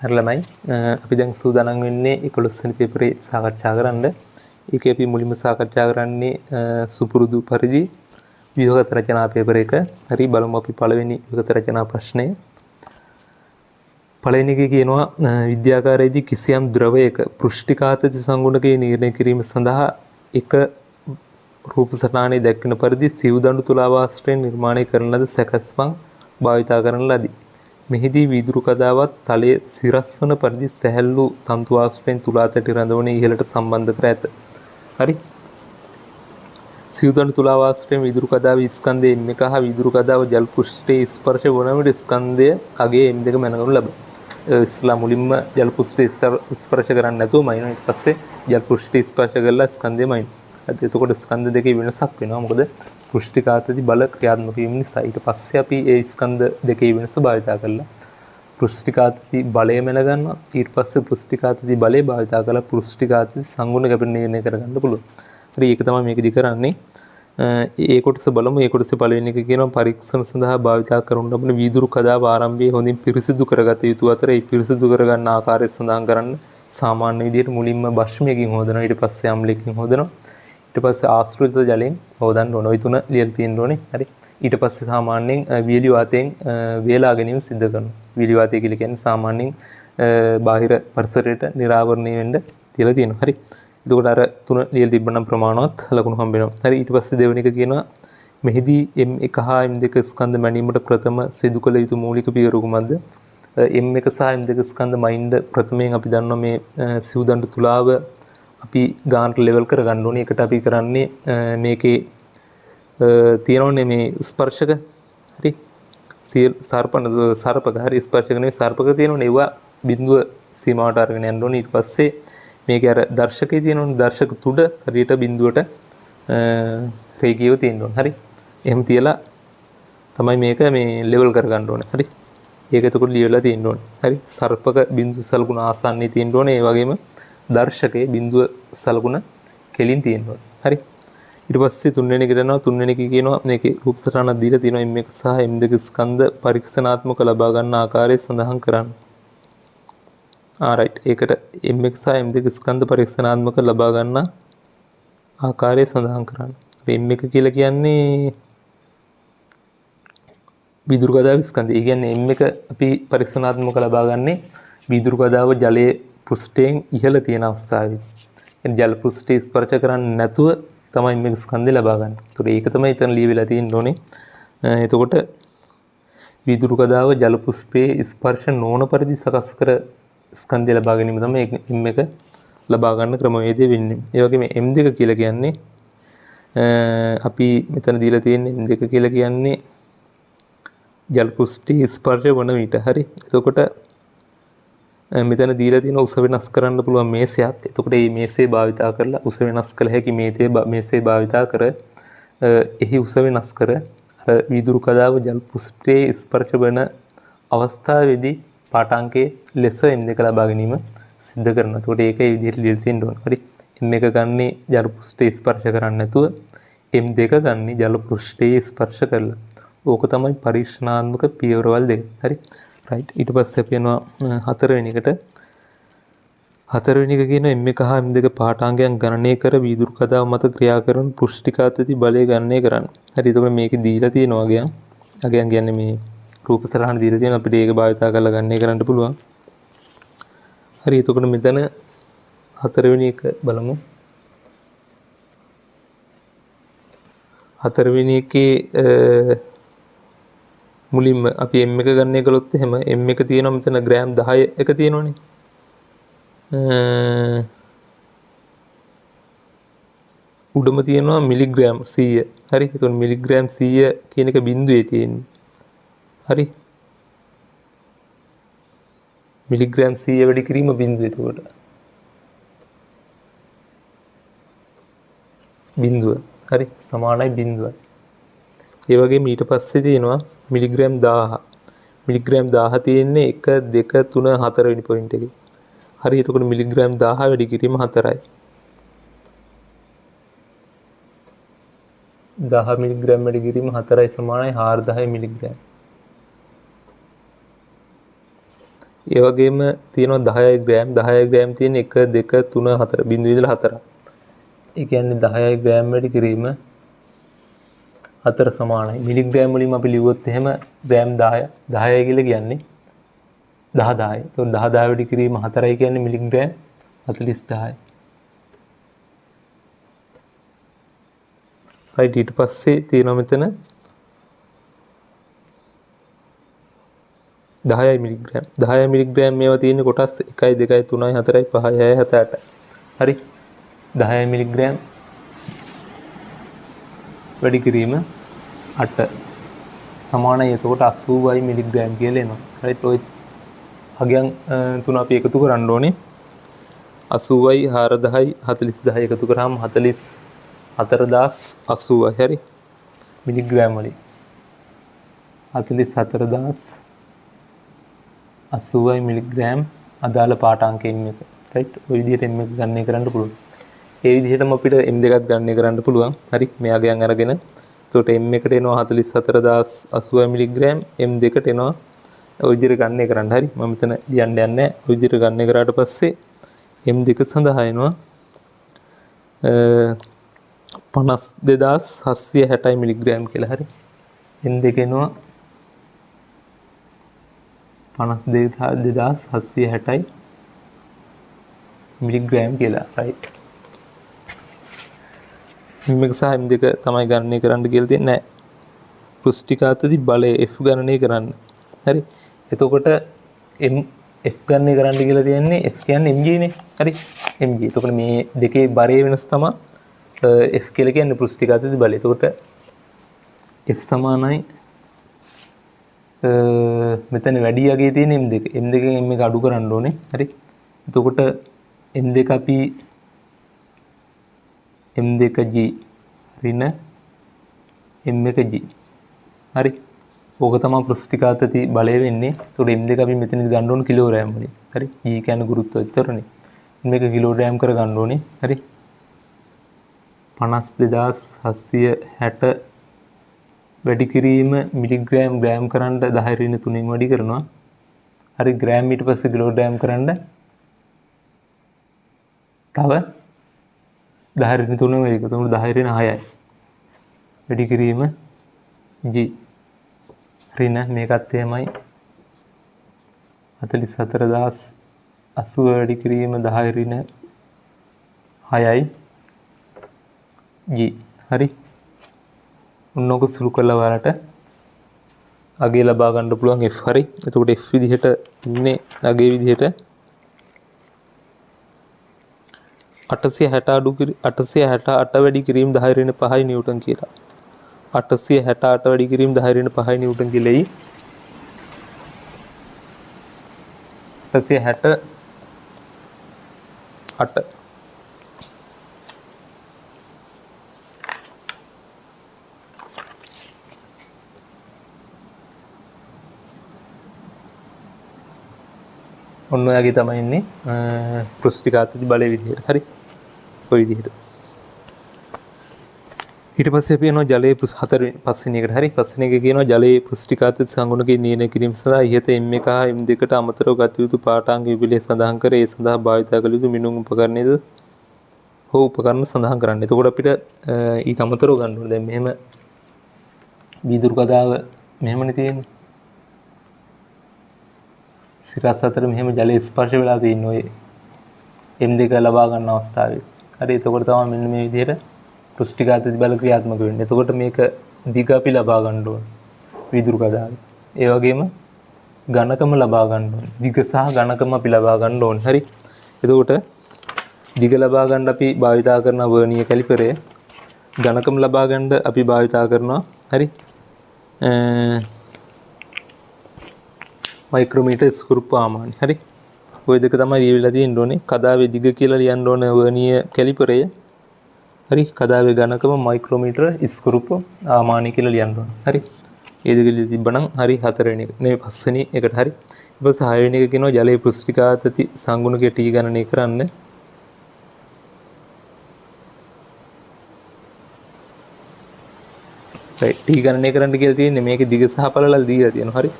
හරි ළමයි අපි දැන් සූදානම් වෙන්නේ 11 වෙනි පේපරේ සාකච්ඡා කරන්න. ඒකේ අපි මුලින්ම සාකච්ඡා කරන්නේ සුපුරුදු පරිදි ව්‍යුහගත රචනා පේපර එක. හරි බලමු අපි පළවෙනි ව්‍යුහගත රචනා ප්‍රශ්නය. පළවෙනි එකේ කියනවා විද්‍යාකාරයේදී කිසියම් ද්‍රවයක පෘෂ්ටිකාතති සංගුණකයේ නිර්ණය කිරීම සඳහා එක රූප සටහනේ දැක්වෙන පරිදි සිව්දඬු තුලාවාස්ත්‍රයෙන් නිර්මාණය කරන ලද සැකස්මක් භාවිතා කරන ලදී. මෙහිදී වීදුරු කදාවත් තලයේ සිරස් වන පරිදි සැහැල්ලු තන්තු ආශ්‍රයෙන් තුලා තැටි රඳවන ඉහළට සම්බන්ධ කර ඇත. හරි. සිව්දඬු තුලාවාස්ත්‍රයෙන් වීදුරු කදාවේ ස්කන්ධයේ M1 හා වීදුරු කදාව ජල පෘෂ්ඨයේ ස්පර්ශ වන විට ස්කන්ධය අගේ M2 මැනගනු ලබයි. ඉස්ලා මුලින්ම ජල පෘෂ්ඨය ස්පර්ශ කරන්නේ නැතුව මයින් ඊට පස්සේ ජල පෘෂ්ඨය ස්පර්ශ කරලා ස්කන්ධය මයින්. එතකොට ස්කන්ධ දෙකේ වෙනසක් වෙනවා. මොකද පෘෂ්ඨිකාතති බල ක්‍රියාත්මක වීම නිසා. ඊට පස්සේ අපි ඒ ස්කන්ධ දෙකේ වෙනස භාවිතා කරලා පෘෂ්ඨිකාතති බලය මැන ගන්නවා. ඊට පස්සේ පෘෂ්ඨිකාතති බලය භාවිතා කරලා පෘෂ්ඨිකාතති සංගුණ ගැටෙන නිර්ණය කරගන්න පුළුවන්. හරි ඒක තමයි මේකදී කරන්නේ. ඒ කොටස බලමු. ඒ කොටසේ පළවෙනි එක කියනවා පරීක්ෂණ සඳහා භාවිතා කරන ලබන වීදුරු කදාව ආරම්භයේ හොඳින් පිරිසිදු කරගත යුතු අතර ඒ පිරිසිදු කරගන්න ආකාරය සඳහන් කරන්න. සාමාන්‍ය විදිහට මුලින්ම භස්මයකින් හොදනවා. ඊට පස්සේ අම්ලයකින් හොදනවා. ඊට පස්සේ ආශ්‍රිත ජලයෙන් හොදන්න ඕන. ওই තුන ලියලා තියෙන්න ඕනේ. හරි. ඊට පස්සේ සාමාන්‍යයෙන් වියලි වාතයෙන් වේලා ගැනීම සිදු කරනවා. වියලි වාතය කියලා කියන්නේ සාමාන්‍යයෙන් බාහිර පරිසරයට නිරාවරණය වෙන්න තියලා තියෙනවා. හරි. එතකොට අර තුන ලියලා තිබ්බනම් ප්‍රමාණවත් ලකුණු හම්බ වෙනවා. හරි. ඊට පස්සේ දෙවෙනි එක කියනවා මෙහිදී M1 හා M2 ස්කන්ධ මැනීමට ප්‍රථම සිදු කළ යුතු මූලික පියවර කුමක්ද? M1 සහ M2 ස්කන්ධ මයින්ඩ් ප්‍රථමයෙන් අපි දන්නවා මේ සිව්දඬු තුලාව අපි ගානට ලෙවල් කරගන්න ඕනේ. ඒකට අපි කරන්නේ මේකේ තියෙනවනේ මේ ස්පර්ශක. හරි. සර්පක හරි ස්පර්ශක නෙවෙයි සර්පක තියෙනවනේ. ඒවා බිඳුව සීමාවට අරගෙන යන්න ඕනේ. ඊට පස්සේ මේකේ අර දර්ශකයේ තියෙනවනේ දර්ශක තුඩ හරියට බිඳුවට රේඛීයව තියෙන්න ඕනේ. හරි. එහෙම තියලා තමයි මේක මේ ලෙවල් කරගන්න ඕනේ. හරි. ඒක එතකොට ලියලා තියෙන්න ඕනේ. හරි. සර්පක බිඳු සලකුණ ආසන්නයේ තියෙන්න ඕනේ. ඒ වගේම දර්ශකයේ බිඳුව සලකුණ කෙලින් තියෙන්න ඕනේ. හරි. ඊට පස්සේ තුන්වෙනි එකට යනවා. තුන්වෙනි එක කියනවා මේකේ රූප සටහනක් දීලා තියෙනවා M1 සහ M2 ස්කන්ධ පරීක්ෂණාත්මක ලබා ගන්න ආකාරය සඳහන් කරන්න. right. ඒකට M1 සහ M2 ස්කන්ධ පරීක්ෂණාත්මක ලබා ගන්න ආකාරය සඳහන් කරන්න. M1 කියලා කියන්නේ වීදුරු කදාව ස්කන්ධය. ඒ කියන්නේ M1 අපි පරීක්ෂණාත්මක ලබා ගන්නේ වීදුරු කදාව ජලයේ පෘෂ්ඨයෙන් ඉහළ තියෙන අවස්ථාවේදී. එන් ජල පෘෂ්ඨය ස්පර්ශ කරන්නේ නැතුව තමයි මේ ස්කන්ධය ලබා ගන්න. ඒතකොට ඒක තමයි එතන ලියවිලා තියෙන්න ඕනේ. එතකොට වීදුරු කදාව ජල පුෂ්පයේ ස්පර්ශ නොවන පරිදි සකස් කර ස්කන්ධය ලබා ගැනීම තමයි M1 ලබා ගන්න ක්‍රමවේදය වෙන්නේ. ඒ වගේම M2 කියලා කියන්නේ අපි මෙතන දීලා තියෙන්නේ M2 කියලා කියන්නේ ජල පෘෂ්ඨයේ ස්පර්ශ වන විට. හරි. එතකොට මෙතන දීලා තියෙන උස වෙනස් කරන්න පුළුවන් මේසයක්. එතකොට මේ මේසේ භාවිතා කරලා උස වෙනස් කළ හැකි මේසේ භාවිතා කර එහි උස වෙනස් කර අර වීදුරු කදාව ජල පෘෂ්ඨයේ ස්පර්ශ වන අවස්ථාවේදී පාඨාංකයේ ලෙස M2 ලබා ගැනීම සිද්ධ කරනවා. එතකොට ඒක ඒ විදිහට ලියලා තියෙන්න ඕන. හරි. M1 ගන්නේ ජල පෘෂ්ඨයේ ස්පර්ශ කරන්නේ නැතුව M2 ගන්නේ ජල පෘෂ්ඨයේ ස්පර්ශ කරලා. ඕක තමයි පරීක්ෂණාත්මක පියවරවල් දෙක. හරි. right. ඊට පස්සේ අපි යනවා හතරවෙනි එකට. හතරවෙනි එක කියන M1 හා M2 පාඨාංගයන් ගණනය කර වීදුරු කදාව මත ක්‍රියා කරන පෘෂ්ඨිකාතති බලය ගණනය කරන්න. හරි. එතකොට මේකේ දීලා තියෙනවා අගයන්. අගයන් කියන්නේ මේ රූප සටහන දීලා තියෙනවා. අපිට ඒක භාවිතා කරලා ගණනය කරන්න පුළුවන්. හරි. එතකොට මෙතන හතරවෙනි එක බලමු. හතරවෙනි එකේ මුලින්ම අපි M1 ගණනය කළොත් එහෙම M1 තියෙනවා මෙතන ග්‍රෑම් 10 එක තියෙනවනේ. උඩම තියෙනවා මිලිග්‍රෑම් 100. හරි. එතකොට මිලිග්‍රෑම් 100 කියන එක බිඳුවේ තියෙන්නේ. හරි. මිලිග්‍රෑම් 100 වැඩි කිරීම බිඳුව. එතකොට බිඳුව. හරි. සමානයි බිඳුවයි. ඒ වගේම ඊට පස්සේ තියෙනවා මිලිග්‍රෑම් 1000. මිලිග්‍රෑම් 1000 තියෙන්නේ 1 2 3 4 වෙනි පොයින්ට් එකේ. හරි. එතකොට මිලිග්‍රෑම් 1000 වැඩි කිරීම 4යි. 10 මිලිග්‍රෑම් වැඩි කිරීම 4යි සමානයි 4000 මිලිග්‍රෑම්. ඒ වගේම තියෙනවා 10යි ග්‍රෑම් 10යි ග්‍රෑම් තියෙන 1 2 3 4 බිඳුව ඉඳලා 4. ඒ කියන්නේ 10යි ග්‍රෑම් වැඩි කිරීම 4 සමානයි. මිලිග්‍රෑම් වලින් අපි ලිව්වොත් එහෙම ග්‍රෑම් 10 10යි කියලා කියන්නේ 10 10යි. ඒතකොට 10 10 වැඩි කිරීම 4යි කියන්නේ මිලිග්‍රෑම් 4010යි. right ඊට පස්සේ තියෙනවා මෙතන 10යි මිලිග්‍රෑම් 10යි මිලිග්‍රෑම් මේවා තියෙන්නේ කොටස් 1යි 2යි 3යි 4යි 5යි 6යි 7යි 8යි. හරි 10යි මිලිග්‍රෑම් වැඩි කිරීම 8 සමානයි. එතකොට 80යි මිලිග්‍රෑම් කියලා එනවා. right ඔය අගයන් තුන අපි එකතු කරන්න ඕනේ. 80යි 4000යි 40000යි එකතු කරාම 44080යි. හරි මිලිග්‍රෑම් වලින් 44080යි මිලිග්‍රෑම් අදාළ පාඨාංකයෙන් එක. right ඔය විදිහට m එක ගණනය කරන්න පුළුවන්. ඒ විදිහටම අපිට m2ත් ගණනය කරන්න පුළුවන්. හරි මේ අගයන් අරගෙන එතකොට m එකට එනවා 44080 මිලිග්‍රෑම් m2කට එනවා ඔය විදිහට ගණනය කරන්න. හරි මම මෙතන ලියන්න යන්නේ නැහැ. ඔය විදිහට ගණනය කරාට පස්සේ m2 සඳහා එනවා 52760යි මිලිග්‍රෑම් කියලා. හරි m2 එනවා 52760යි මිලිග්‍රෑම් කියලා. right m1 සහ m2 තමයි ගණනය කරන්න කියලා තියෙන්නේ. පෘෂ්ඨිකාතති බලය F ගණනය කරන්න. හරි එතකොට F ගණනය කරන්න කියලා තියෙන්නේ F කියන්නේ mg නේ. හරි mg. එතකොට මේ දෙකේ බරය වෙනස් තමයි F කියලා කියන්නේ පෘෂ්ඨිකාතති බලය. එතකොට F සමානයි මෙතන වැඩි යගේ තියෙන m2 m2 m එක අඩු කරන්න ඕනේ. හරි එතකොට m2 අපි m2g ඍණ m1g. හරි ඕක තමයි පෘෂ්ඨිකාතති බලය වෙන්නේ. එතකොට m2 අපි මෙතනදි ගන්න ඕනේ කිලෝග්‍රෑම් වලින්. හරි g කියන්නේ ගුරුත්වය විතරනේ. මේක කිලෝග්‍රෑම් කර ගන්න ඕනේ. හරි 52760 වැඩි කිරීම මිලිග්‍රෑම් ග්‍රෑම් කරන්න 10 ඍණ 3න් වැඩි කරනවා. හරි ග්‍රෑම් ඊට පස්සේ කිලෝග්‍රෑම් කරන්න තව 10 ඍණ 3 වැඩි කරනවා. එතකොට 10 ඍණ 6යි. වැඩි කිරීම g ඍණ මේකත් එහෙමයි 44080 වැඩි කිරීම 10 ඍණ 6යි g. හරි උන්නෝක සුළු කළා වලට අගේ ලබා ගන්න පුළුවන් f. හරි එතකොට f විදිහට ඉන්නේ අගේ විදිහට 868 වැඩි කිරීම 10 ඍණ 5යි නිව්ටන් කියලා. 868 වැඩි කිරීම 10 ඍණ 5යි නිව්ටන් කියලා එයි. 868 ඔන්න ඔයගේ තමයි ඉන්නේ පෘෂ්ඨිකාතති බලය විදිහට. හරි ඔය විදිහට. ඊට පස්සේ අපි යනවා ජලයේ පස්වෙනි එකට. හරි පස්වෙනි එක කියනවා ජලයේ පෘෂ්ඨිකාතති සංගුණකේ නියනය කිරීම සඳහා ඉහත m1 හා m2කට අමතරව ගත යුතු පාඨාංග විපිලිය සඳහන් කර ඒ සඳහා භාවිත කළ යුතු මිනුම් උපකරණයද හෝ උපකරණ සඳහන් කරන්න. එතකොට අපිට ඊට අමතරව ගන්න ඕනේ. දැන් මෙහෙම වීදුරු කතාව මෙහෙමනේ තියෙන්නේ. සිරස් අතර මෙහෙම ජලය ස්පර්ශ වෙලා තියෙන ඔය m2 ලබා ගන්න අවස්ථාවේ. හරි එතකොට තමයි මෙන්න මේ විදිහට පෘෂ්ඨිකාතති බල ක්‍රියාත්මක වෙන්නේ. එතකොට මේක දිග අපි ලබා ගන්න ඕනේ වීදුරු කතාවේ. ඒ වගේම ඝනකම ලබා ගන්න ඕනේ. දිග සහ ඝනකම අපි ලබා ගන්න ඕනේ. හරි එතකොට දිග ලබා ගන්න අපි භාවිතා කරන වර්නියර් කැලිපරය, ඝනකම ලබා ගන්න අපි භාවිතා කරනවා හරි මයික්‍රෝමීටර් ස්කෘප් ආමානි. හරි ඔය දෙක තමයි ලියවිලා තියෙන්න ඕනේ. කදාවේ දිග කියලා ලියන්න ඕන වර්නියර් කැලිපරය. හරි කදාවේ ඝනකම මයික්‍රෝමීටර් ස්කෘප් ආමානි කියලා ලියන්න ඕන. හරි ඒ දෙක තිබ්බනම් හරි හතරවෙනි එක නේ පස්වෙනි එකට. හරි ඊපස් හයවෙනි එක කියනවා ජලයේ පෘෂ්ඨිකාතති සංගුණකයේ T ගණනය කරන්න. right T ගණනය කරන්න කියලා තියෙන්නේ මේකේ දිග සහ පළල දීලා තියෙනවා. හරි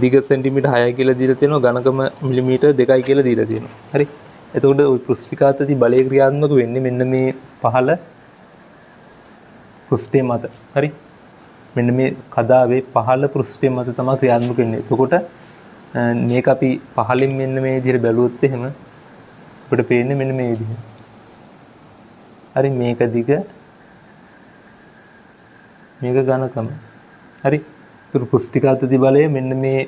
දිග සෙන්ටිමීටර් 6යි කියලා දීලා තියෙනවා ඝනකම මිලිමීටර් 2යි කියලා දීලා තියෙනවා. හරි. එතකොට ওই පෘෂ්ඨිකාතති බලය ක්‍රියාත්මක වෙන්නේ මෙන්න මේ පහළ පෘෂ්ඨය මත. හරි. මෙන්න මේ කදාවේ පහළ පෘෂ්ඨය මත තමයි ක්‍රියාත්මක වෙන්නේ. එතකොට මේක අපි පහළින් මෙන්න මේ විදිහට බැලුවොත් එහෙම අපිට පේන්නේ මෙන්න මේ විදිහට. හරි මේක දිග මේක ඝනකම. හරි. ඒතර පෘෂ්ඨිකාතති බලය මෙන්න මේ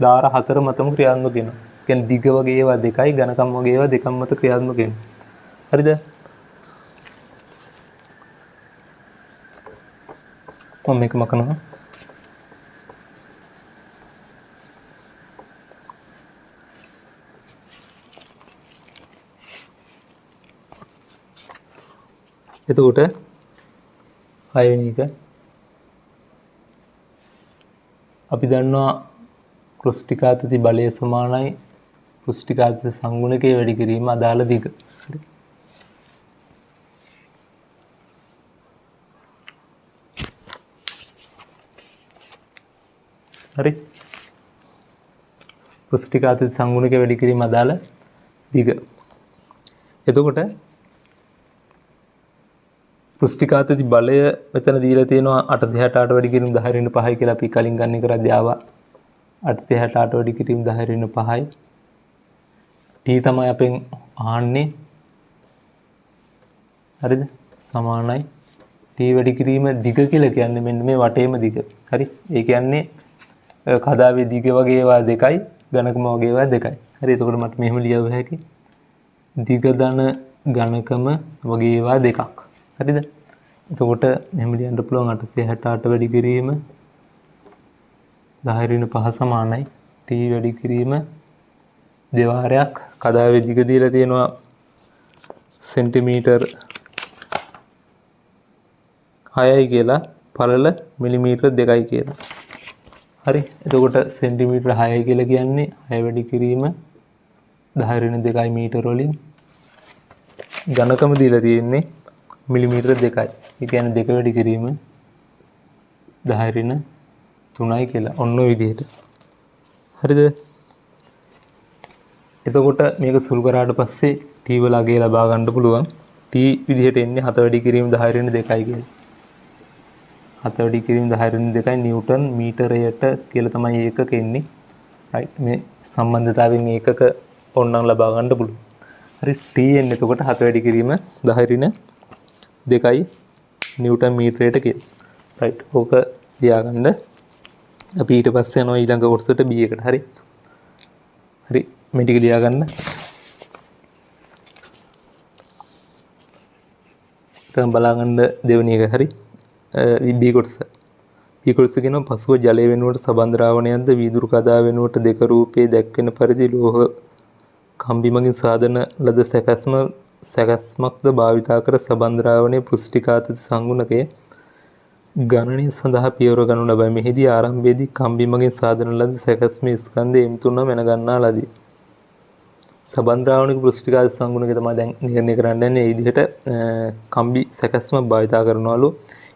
දාර හතර මතම ක්‍රියාත්මක වෙනවා. කියන්නේ දිග වගේ ඒවා දෙකයි ඝනකම් වගේ ඒවා දෙකම මත ක්‍රියාත්මක වෙනවා. හරිද? මම මේක මකනවා. එතකොට 6 වෙනි එක අපි දන්නවා පෘෂ්ඨිකාතති බලය සමානයි පෘෂ්ඨිකාතති සංගුණකයේ වැඩි කිරීම අදාළ දිග. හරි. පෘෂ්ඨිකාතති සංගුණකයේ වැඩි කිරීම අදාළ දිග. එතකොට පෘෂ්ඨිකාතති බලය මෙතන දීලා තියෙනවා 868 වැඩි කිරීම 10/5 කියලා අපි කලින් ගන්න එක කරද්දී ආවා 868 වැඩි කිරීම 10/5 t තමයි අපෙන් අහන්නේ. හරිද? සමානයි t වැඩි කිරීම දිග කියලා කියන්නේ මෙන්න මේ වටේම දිග. හරි. ඒ කියන්නේ කදාවේ දිග වගේ ඒවා දෙකයි ඝනකම වගේ ඒවා දෙකයි. හරි. එතකොට මට මෙහෙම ලියව හැකි දිග ධන ඝනකම වගේ ඒවා දෙකක්. හරිද? එතකොට මෙහෙම ලියන්න පුළුවන් 868 වැඩි කිරීම 10/5 සමානයි t වැඩි කිරීම දෙවාරයක් කදාවේ දිග දීලා තියෙනවා සෙන්ටිමීටර් 6යි කියලා පළල මිලිමීටර් 2යි කියලා. හරි. එතකොට සෙන්ටිමීටර් 6යි කියලා කියන්නේ 6 වැඩි කිරීම 10/2යි මීටර වලින් ඝනකම දීලා තියෙන්නේ මිලිමීටර් 2යි. ඒ කියන්නේ 2 වැඩි කිරීම 10/3යි කියලා. ඔන්න ඔය විදිහට. හරිද? එතකොට මේක සුළු කරාට පස්සේ t වල අගය ලබා ගන්න පුළුවන්. t විදිහට එන්නේ 7 වැඩි කිරීම 10/2යි කියලා. 7 වැඩි කිරීම 10/2යි නිව්ටන් මීටරයට කියලා තමයි ඒකක එන්නේ. රයිට්. මේ සම්බන්ධතාවයෙන් ඒකක ඕනනම් ලබා ගන්න පුළුවන්. හරි. t එන්නේ එතකොට 7 වැඩි කිරීම 10/2යි නිව්ටන් මීටරයට කියලා. රයිට්. ඕක ලියාගන්න. අපි ඊට පස්සේ යනවා ඊළඟ කොටසට b එකට. හරි. හරි. මේ ටික ලියාගන්න. දැන් බලාගන්න දෙවෙනි එක. හරි. b කොටස. b කොටස කියනවා පසුව ජලය වෙනුවට සබන් ද්‍රාවණයක්ද වීදුරු කදා වෙනුවට දෙක රූපයේ දැක්වෙන පරිදි ලෝහ කම්බිමකින් සාදන ලද සැකස්මක්ද භාවිතා කර සබන් ද්‍රාවණයේ පෘෂ්ඨිකාතති සංගුණකයේ ගණනය සඳහා පියවර ගනු ලබයි. මෙහිදී ආරම්භයේදී කම්බිමකින් සාදන ලද සැකස්මේ ස්කන්ධය M3 මැන ගන්නා ලදී. සබන් ද්‍රාවණික පෘෂ්ඨිකාතති සංගුණකය තමයි දැන් නිර්ණය කරන්න යන්නේ. මේ විදිහට කම්බි සැකස්මක් භාවිතා කරනවලු.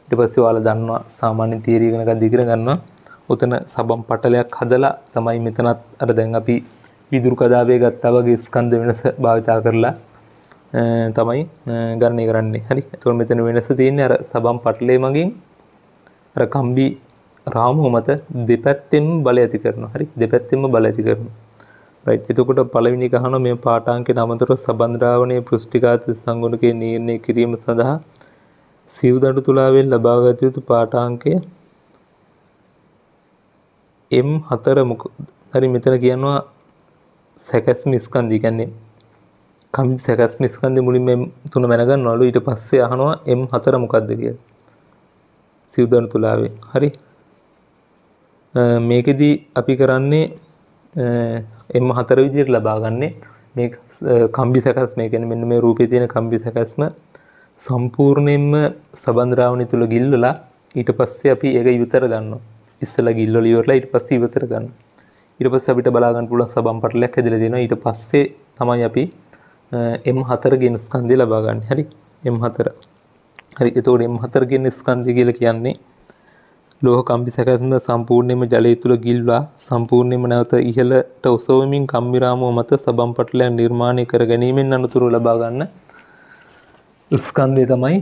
ඊට පස්සේ ඔයාලා දන්නවා සාමාන්‍ය තියරි ඉගෙන ගන්න ඉගෙන ගන්නවා. උතන සබන් පටලයක් හදලා තමයි මෙතනත් අර දැන් අපි විදුරු කදාවේ ගත්තා වගේ ස්කන්ධ වෙනස භාවිතා කරලා තමයි ගණනය කරන්නේ. හරි. එතකොට මෙතන වෙනස තියෙන්නේ අර සබන් පටලේ මගින් අර කම්බි රාමුව මත දෙපැත්තෙම බලය ඇති කරනවා. හරි. දෙපැත්තෙම බලය ඇති කරනවා. රයිට්. එතකොට පළවෙනි එක අහනවා මේ පාඨාංකයට අමතරව සබන් ද්‍රාවණයේ පෘෂ්ඨිකාතති සංගුණකයේ නිර්ණය කිරීම සඳහා සිව්දඬු තුලාවෙන් ලබාගත යුතු පාඨාංකය M4 මොකද? හරි. මෙතන කියනවා සැකස්ම ස්කන්ධය කියන්නේ කම්බි සැකස්ම ස්කන්ධය මුලින්ම M3 මැන ගන්නවලු. ඊට පස්සේ අහනවා M4 මොකද්ද කියලා. සිව්දඬු තුලාවෙන්. හරි. මේකෙදි අපි කරන්නේ M4 විදිහට ලබා ගන්නෙ මේ කම්බි සැකස්ම. ඒ කියන්නේ මෙන්න මේ රූපේ තියෙන කම්බි සැකස්ම සම්පූර්ණයෙන්ම සබන් ද්‍රාවණය තුල ගිල්වලා ඊට පස්සේ අපි ඒක ඉවතර ගන්නවා. ඉස්සලා ගිල්වල ඉවරලා ඊට පස්සේ ඉවතර ගන්නවා. ඊට පස්සේ අපිට බලා ගන්න පුළුවන් සබන් පටලයක් හැදලා දෙනවා. ඊට පස්සේ තමයි අපි M4 කියන ස්කන්ධය ලබා ගන්න. හරි. M4. හරි. එතකොට M4 කියන ස්කන්ධය කියලා කියන්නේ ලෝහ කම්බි සැකැස්ම සම්පූර්ණයෙන්ම ජලය තුළ ගිල්වා සම්පූර්ණයෙන්ම නැවත ඉහළට ඔසවමින් කම්බිරාමුව මත සබම් පටලයක් නිර්මාණය කර ගැනීමෙන් අනතුරු ලබා ගන්න ස්කන්ධය තමයි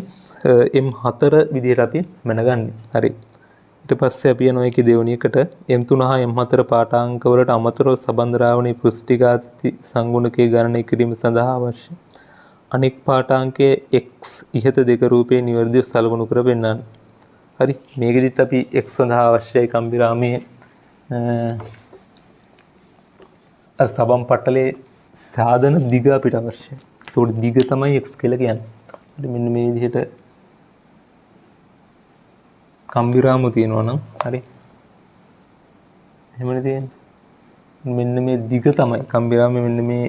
M4 විදිහට අපි මැනගන්නේ. හරි. ඊට පස්සේ අපි යනවා ඒකේ දෙවෙනි එකට M3 හා M4 පාඨාංක වලට අමතරව සබන් ද්‍රාවණයේ පෘෂ්ඨිඝාත සංගුණකයේ ගණනය කිරීම සඳහා අවශ්‍ය අනෙක් පාඨාංකයේ x ඉහත දෙක රූපේ නිවැරදිව සලකුණු කර පෙන්වන්න. හරි. මේකෙදිත් අපි x සඳහා අවශ්‍යයි කම්බිරාමයේ සබම් පටලේ සාධන දිග අපිට අවශ්‍යයි. ඒතකොට දිග තමයි x කියලා කියන්නේ. හරි මෙන්න මේ විදිහට කම්බිරාමු තියෙනවා නම් හරි. එහෙමනේ තියෙන්නේ. මෙන්න මේ දිග තමයි කම්බිරාමයේ මෙන්න මේ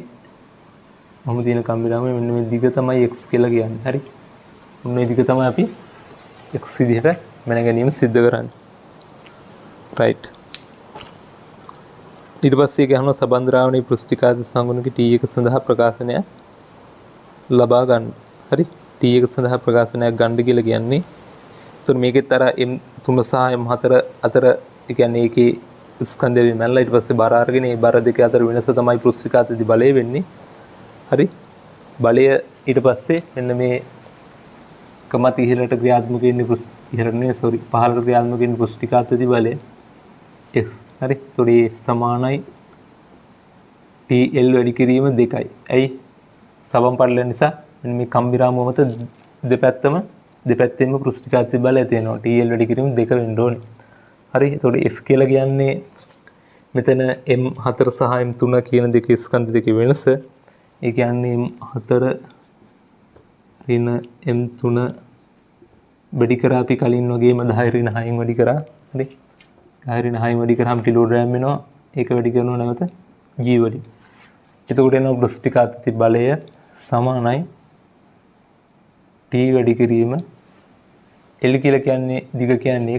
මොහොම තියෙන කම්බිරාමයේ මෙන්න මේ දිග තමයි x කියලා කියන්නේ. හරි. මෙන්න මේ දිග තමයි අපි x විදිහට මැන ගැනීම සිද්ධ කරන්නේ. right. ඊට පස්සේ ගහනවා සබන් ද්‍රාවණයේ පෘෂ්ඨිකාත සංගුණක T1 සඳහා ප්‍රකාශනය ලබා ගන්න. හරි. T1 සඳහා ප්‍රකාශනයක් ගන්න කියලා කියන්නේ. එතකොට මේකෙත් අර M3 සහ M4 අතර ඒ කියන්නේ ඒකේ ස්කන්ධය වෙනලා ඊට පස්සේ බර අරගෙන ඒ බර දෙක අතර වෙනස තමයි පෘෂ්ඨිකාතදී බලය වෙන්නේ. හරි. බලය ඊට පස්සේ මෙන්න මේ කමත් ඉහළට ක්‍රියාත්මක වෙන්නේ ඉහළට නෙවෙයි පහළට ක්‍රියාත්මක වෙන්නේ පෘෂ්ඨිකාතදී බලය F. හරි. ඒතකොට ඒ සමානයි TL වැඩි කිරීම 2යි. ඇයි? සබම් පටල නිසා මෙන්න මේ කම්බිරාමුව මත දෙපැත්තෙන්ම පෘෂ්ඨිකාතී බලය තියෙනවා. TL වැඩි කිරීම 2 වෙන්න ඕනේ. හරි. ඒතකොට F කියලා කියන්නේ මෙතන M4 සහ M3 කියන දෙකේ ස්කන්ධ දෙකේ වෙනස. ඒ කියන්නේ M4 ඍණ M3 වැඩි කරා අපි කලින් වගේම 10 ඍණ 6න් වැඩි කරා. හරි. 10 ඍණ 6න් වැඩි කරාම කිලෝග්‍රෑම් වෙනවා. ඒක වැඩි කරනවා නැවත G වලින්. එතකොට එනවා පෘෂ්ඨිකාතී බලය සමානයි T වැඩි කිරීම L කියලා කියන්නේ දිග කියන්නේ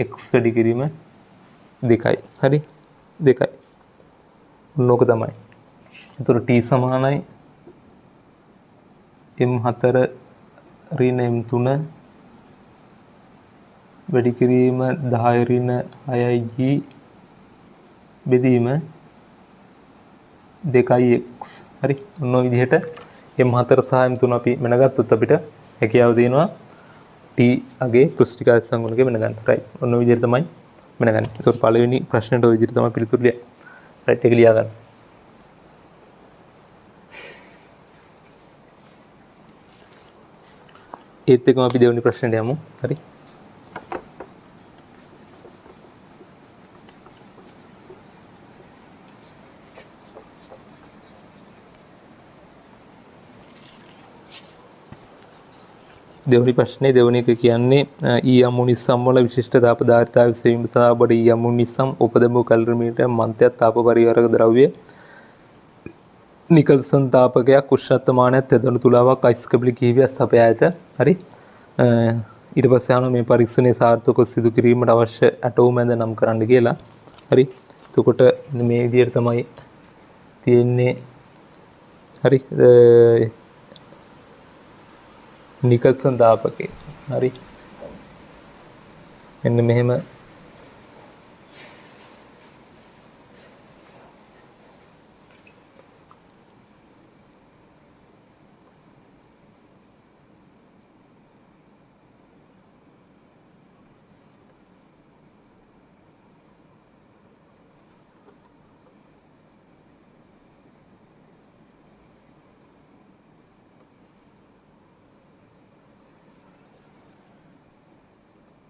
x වැඩි කිරීම 2යි. හරි. 2යි. මොනෝක තමයි. එතකොට T සමානයි M4 ඍණ M3 වැඩි කිරීම 10 ඍණ 6යි G බෙදීම 2x. හරි. ඔන්න ඔය විදිහට M4 සහ M3 අපි මැනගත්තොත් අපිට හැකියාව දෙනවා T අගේ පෘෂ්ඨිකාත සංගුණකේ මැනගන්න. right. ඔන්න ඔය විදිහට තමයි මැනගන්නේ. ඒතකොට පළවෙනි ප්‍රශ්නෙට ඔය විදිහට තමයි පිළිතුරු ලියන්නේ. right. ඒක ලියා ගන්න. ඒත් එක්කම අපි දෙවෙනි ප්‍රශ්නෙට යමු. හරි. දෙවනි ප්‍රශ්නේ දෙවනි එක කියන්නේ ඊ අමුනිසම් වල විශිෂ්ට තාප ධාරිතාව විසවීම සඳහා ඔබට ඊ අමුනිසම් උපදමු කැලරිමීටර් මන්ත්‍යත් තාප පරිවර්තක ද්‍රව්‍ය නිකල්සන් තාපකයක් උෂ්ණත්වමානයක් තෙදණු තුලාවක් අයිස්කබලි කිහිපයක් සපයා ඇත. හරි. ඊට පස්සේ ආන මේ පරීක්ෂණයේ සාර්ථකව සිදු කිරීමට අවශ්‍ය ඇටෝම් ඇඳ නම් කරන්න කියලා. හරි. එතකොට මේ විදිහට තමයි තියෙන්නේ. හරි. නිකල්සන් තාපකේ. හරි. මෙන්න මෙහෙම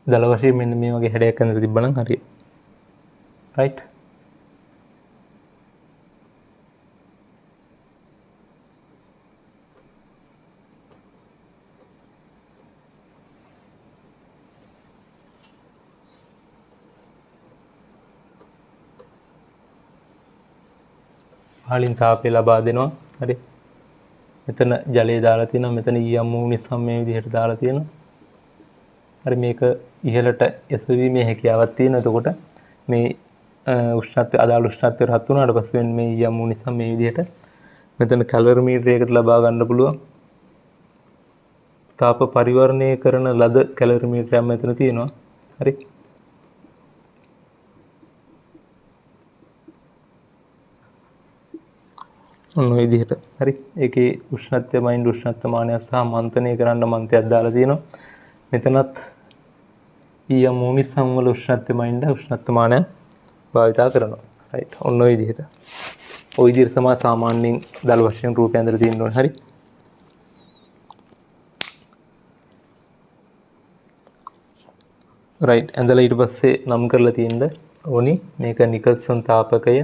දල වශයෙන් මෙන්න මේ වගේ හැඩයක් ඇඳලා තිබ්බනම් හරියි. right. පහලින් තාපය ලබා දෙනවා. හරි. මෙතන ජලය දාලා තියෙනවා. මෙතන ඊයම් නිසා මේ විදිහට දාලා තියෙනවා. හරි මේක ඉහළට එසවීමේ හැකියාවක් තියෙනවා. එතකොට මේ උෂ්ණත්වය අදාළ උෂ්ණත්වයට හත් වුණාට පස්සේ මේ ඊයම් නිසා මේ විදිහට මෙතන කැලරිමීටරයකට ලබා ගන්න පුළුවන්. තාප පරිවර්ණය කරන ලද කැලරිමීටරයක් මෙතන තියෙනවා. හරි. ඔන්න ඔය විදිහට. හරි. ඒකේ උෂ්ණත්වය මයින්ඩ් උෂ්ණත්වමානය සහ මන්තනය කරන්න මන්තයක් දාලා තියෙනවා. මෙතනත් ඊයම් මොනිසම් වල උෂ්ණත්වය මයින්ඩ් උෂ්ණත්වමානය භාවිතා කරනවා. රයිට්. ඔන්න ඔය විදිහට. ඔය විදිහට තමයි සාමාන්‍යයෙන් දල වශයෙන් රූපය ඇඳලා තියෙන්න ඕනේ. හරි. රයිට්. ඇඳලා ඊට පස්සේ නම් කරලා තියෙන්න ඕනි මේක නිකල්සන් තාපකය.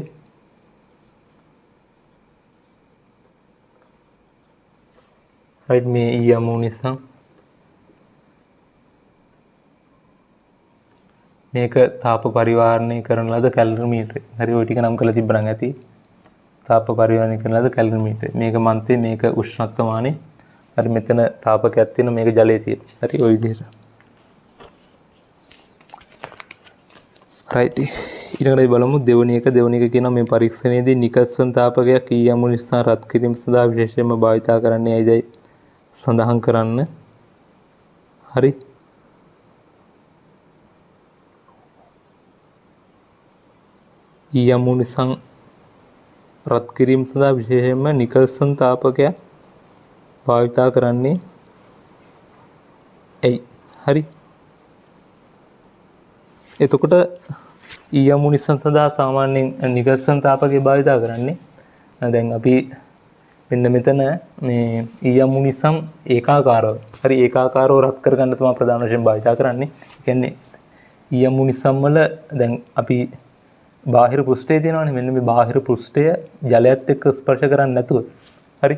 රයිට්. මේ ඊයම් මොනිසම් මේක තාප පරිවාරණය කරන ලද කැලරි මීටරය. හරි. ඔය ටික නම් කරලා තිබ්බනම් ඇති. තාප පරිවාරණය කරන ලද කැලරි මීටරය. මේක මන්තේ මේක උෂ්ණත්වමානේ. හරි. මෙතන තාපකයක් තියෙනවා මේක ජලයේ තියෙන. හරි. ඔය විදිහට. රයිට්. ඊළඟට බලමු දෙවැනි එක කියනවා මේ පරීක්ෂණයේදී නිකල්සන් තාපකයක් ඊයම් මොනිසම් රත් කිරීම සඳහා විශේෂයෙන්ම භාවිතා කරන්නේ ඇයිදයි සඳහන් කරන්න. හරි. ඊයම් මොනිසම් රත් කිරීම සඳහා විශේෂයෙන්ම නිකල්සන් තාපකයක් භාවිතා කරන්නේ ඇයි? හරි. එතකොට ඊයම් මොනිසම් සඳහා සාමාන්‍යයෙන් නිකල්සන් තාපකය භාවිතා කරන්නේ දැන් අපි මෙන්න මෙතන මේ ඊයම් මොනිසම් ඒකාකාරව. හරි. ඒකාකාරව රත් කරගන්න තමයි ප්‍රධාන වශයෙන් භාවිතා කරන්නේ. ඒ කියන්නේ ඊයම් මොනිසම් වල දැන් අපි බාහිර පෘෂ්ඨය තියෙනවානේ. මෙන්න මේ බාහිර පෘෂ්ඨය ජලයත් එක්ක ස්පර්ශ කරන්නේ නැතුව. හරි.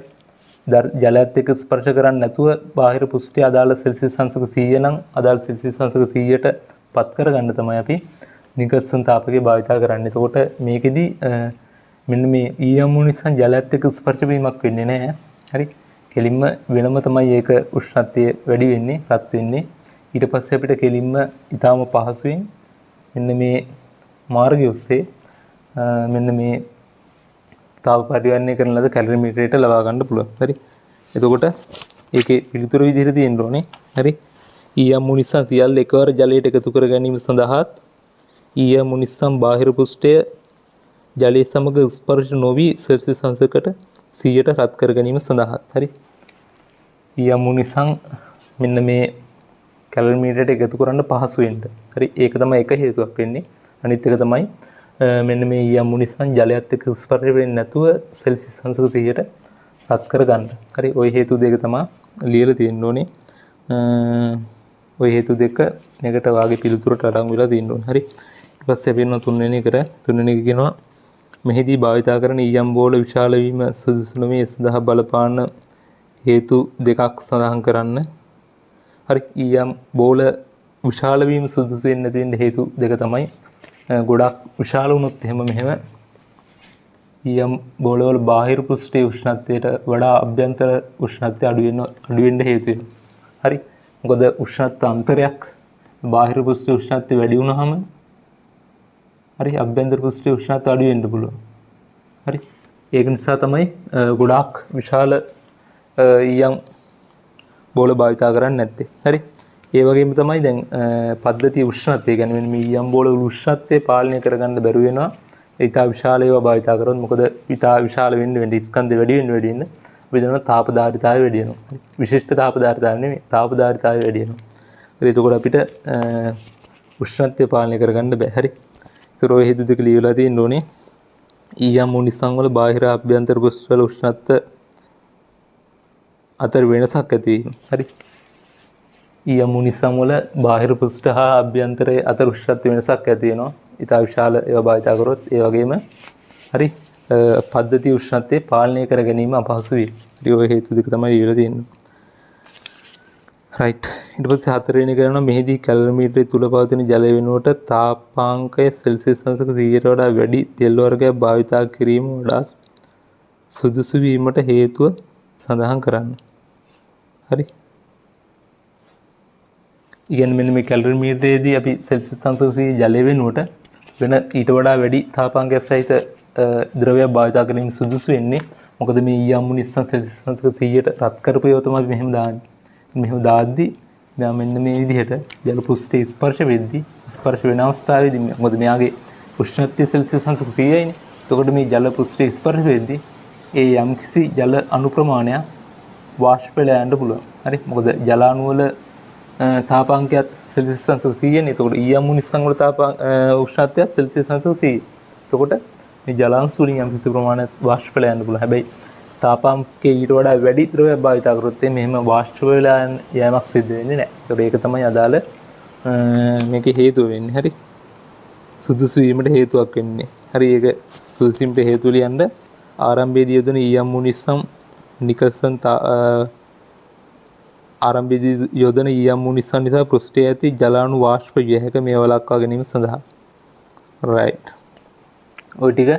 ජලයත් එක්ක ස්පර්ශ කරන්නේ නැතුව බාහිර පෘෂ්ඨය අදාළ සෙල්සියස් අංශක 100 නම් අදාළ සෙල්සියස් අංශක 100ට පත් කරගන්න තමයි අපි නිකල්සන් තාපකය භාවිතා කරන්නේ. එතකොට මේකෙදි මෙන්න මේ ඊයම් මොනිසම් ජලයත් එක්ක ස්පර්ශ වීමක් වෙන්නේ නැහැ. හරි. කෙලින්ම වෙනම තමයි ඒක උෂ්ණත්වය වැඩි වෙන්නේ, රත් වෙන්නේ. ඊට පස්සේ අපිට කෙලින්ම ඊටාම පහසුවෙන් මෙන්න මේ මාර්ගය ඔස්සේ මෙන්න මේ තාප පරිවර්තනය කරන ලද කැලරි මීටරයට ලබා ගන්න පුළුවන්. හරි. එතකොට ඒකේ පිළිතුර විදිහට තියෙන්න ඕනේ. හරි. ඊයම් මොනිසම් සියල්ල එකවර ජලයට එකතු කර ගැනීම සඳහාත් ඊයම් මොනිසම් බාහිර පෘෂ්ඨය ජලයේ සමග ස්පර්ශ නොවි සෙල්සියස් අංශකට 100ට රත් කර ගැනීම සඳහාත්. හරි. ඊයම් මොනිසම් මෙන්න මේ කැලරි මීටරයට එකතු කරන්න පහසු වෙන්න. හරි. ඒක තමයි එක හේතුවක් වෙන්නේ. අනිත් එක තමයි මෙන්න මේ ඊයම් මොනිසම් ජලයත් එක්ක ස්පර්ශ වෙන්නේ නැතුව සෙල්සියස් අංශක 100ට රත් කරගන්න. හරි. ওই හේතු දෙක තමයි ලියලා තියෙන්න ඕනේ. ওই හේතු දෙක මේකට වාගේ පිළිතුරට අඩංගු වෙලා තියෙන්න ඕනේ. හරි. ඊට පස්සේ අපි යනවා තුන්වෙනි එක කියනවා මෙහිදී භාවිතා කරන ඊයම් බෝල විශාල වීම සුදුසු නොවේ සඳහා බලපාන හේතු දෙකක් සඳහන් කරන්න. හරි. ඊයම් බෝල විශාල වීම සුදුසු වෙන්න තියෙන හේතු දෙක තමයි ගොඩක් විශාල වුණොත් එහෙම මෙහෙම ඊයම් බෝලවල බාහිර පෘෂ්ඨයේ උෂ්ණත්වයට වඩා අභ්‍යන්තර උෂ්ණත්වය අඩු වෙන්න හේතු වෙනවා. හරි. මොකද උෂ්ණත්ව අන්තරයක් බාහිර පෘෂ්ඨයේ උෂ්ණත්වය වැඩි වුණාම හරි අභ්‍යන්තර පෘෂ්ඨයේ උෂ්ණත්වය අඩු වෙන්න පුළුවන්. හරි. ඒක නිසා තමයි ගොඩාක් විශාල ඊයම් බෝල භාවිතා කරන්නේ නැත්තේ. හරි. ඒ වගේම තමයි දැන් පද්ධති උෂ්ණත්වය කියන්නේ මේ ඊයම් බෝල උෂ්ණත්වය පාලනය කරගන්න බැරුව වෙනවා. ඊටා විශාල ඒවා භාවිතා කරොත් මොකද ඊටා විශාල වෙන්න ස්කන්ධ වැඩි වෙන්න විදන තාපධාරිතාවය වැඩි වෙනවා. හරි. විශිෂ්ට තාපධාරිතාවය නෙමෙයි තාපධාරිතාවය වැඩි වෙනවා. හරි. එතකොට අපිට උෂ්ණත්වය පාලනය කරගන්න බෑ. හරි. ඒතර ඔය හේතු දෙක ලියලා තියෙන්න ඕනේ. ඊයම් මොනිසම් වල බාහිර අභ්‍යන්තර පෘෂ්ඨ වල උෂ්ණත්වය අතර වෙනසක් ඇති වීම. හරි. ඊයම් මොනිසම් වල බාහිර පෘෂ්ඨ හා අභ්‍යන්තරයේ අතර උෂ්ණත්ව වෙනසක් ඇති වෙනවා. ඊට විශාල ඒවා භාවිතා කරොත් ඒ වගේම හරි පද්ධති උෂ්ණත්වය පාලනය කර ගැනීම අපහසු වේ. හරි. ඔය හේතු දෙක තමයි ඊළඟ තියෙන්නේ. රයිට්. ඊට පස්සේ හතරවෙනි කරනවා මෙහිදී කැලරි මීටරය තුල පවතින ජලය වෙනුවට තාපාංකය සෙල්සියස් අංශක 100ට වඩා වැඩි තෙල් වර්ගයක් භාවිතා කිරීම වඩා සුදුසු වීමට හේතුව සඳහන් කරන්න. හරි. ඉගෙන මෙන්න මේ කැලරි මීටරයේදී අපි සෙල්සියස් අංශක 100 ජලය වෙනුවට වෙන ඊට වඩා වැඩි තාපාංකයක් සහිත ද්‍රව්‍යයක් භාවිතා කිරීම සුදුසු වෙන්නේ. මොකද මේ ඊයම් මොනිසම් සෙල්සියස් අංශක 100ට රත් කරපු ඒවා තමයි මෙහෙම දාන්නේ. මෙහෙම දාද්දි මෙන්න මේ විදිහට ජල පෘෂ්ඨයේ ස්පර්ශ වෙද්දී ස්පර්ශ වෙන අවස්ථාවේදී මොකද මෙයාගේ උෂ්ණත්වය සෙල්සියස් අංශක 100යිනේ. එතකොට මේ ජල පෘෂ්ඨයේ ස්පර්ශ වෙද්දී ඒ යම්කිසි ජල අණු ප්‍රමාණයක් වාෂ්ප වෙලා යන්න පුළුවන්. හරි. මොකද ජල අණු වල තාපාංකයත් සෙල්සියස් අංශක 100නේ. එතකොට ඊ අම්මු නිස්සං වල උෂ්ණත්වයත් සෙල්සියස් අංශක 100. එතකොට මේ ජලාංශ වලින් යම්කිසි ප්‍රමාණයක් වාෂ්ප වෙලා යන්න පුළුවන්. හැබැයි තාපාංකයේ ඊට වඩා වැඩි ද්‍රවයක් භාවිත කරොත් මෙහෙම වාෂ්ප වෙලා යෑමක් සිද්ධ වෙන්නේ නැහැ. ඒතකොට ඒක තමයි අදාළ මේකේ හේතුව වෙන්නේ. හරි. සුදුසු වීමට හේතුවක් වෙන්නේ. හරි. ඒක සුදුසු වීමට හේතුව ලියන්න ආරම්භයේදී යොදන ඊ අම්මු නිස්සම් නිකල්සන් ආරම්භයේදී යොදන ඊ අම්මු නිස්සම් නිසා පෘෂ්ඨයේ ඇති ජල අණු වාෂ්ප විය හැක මේ වළක්වා ගැනීම සඳහා. රයිට්. ඔය ටික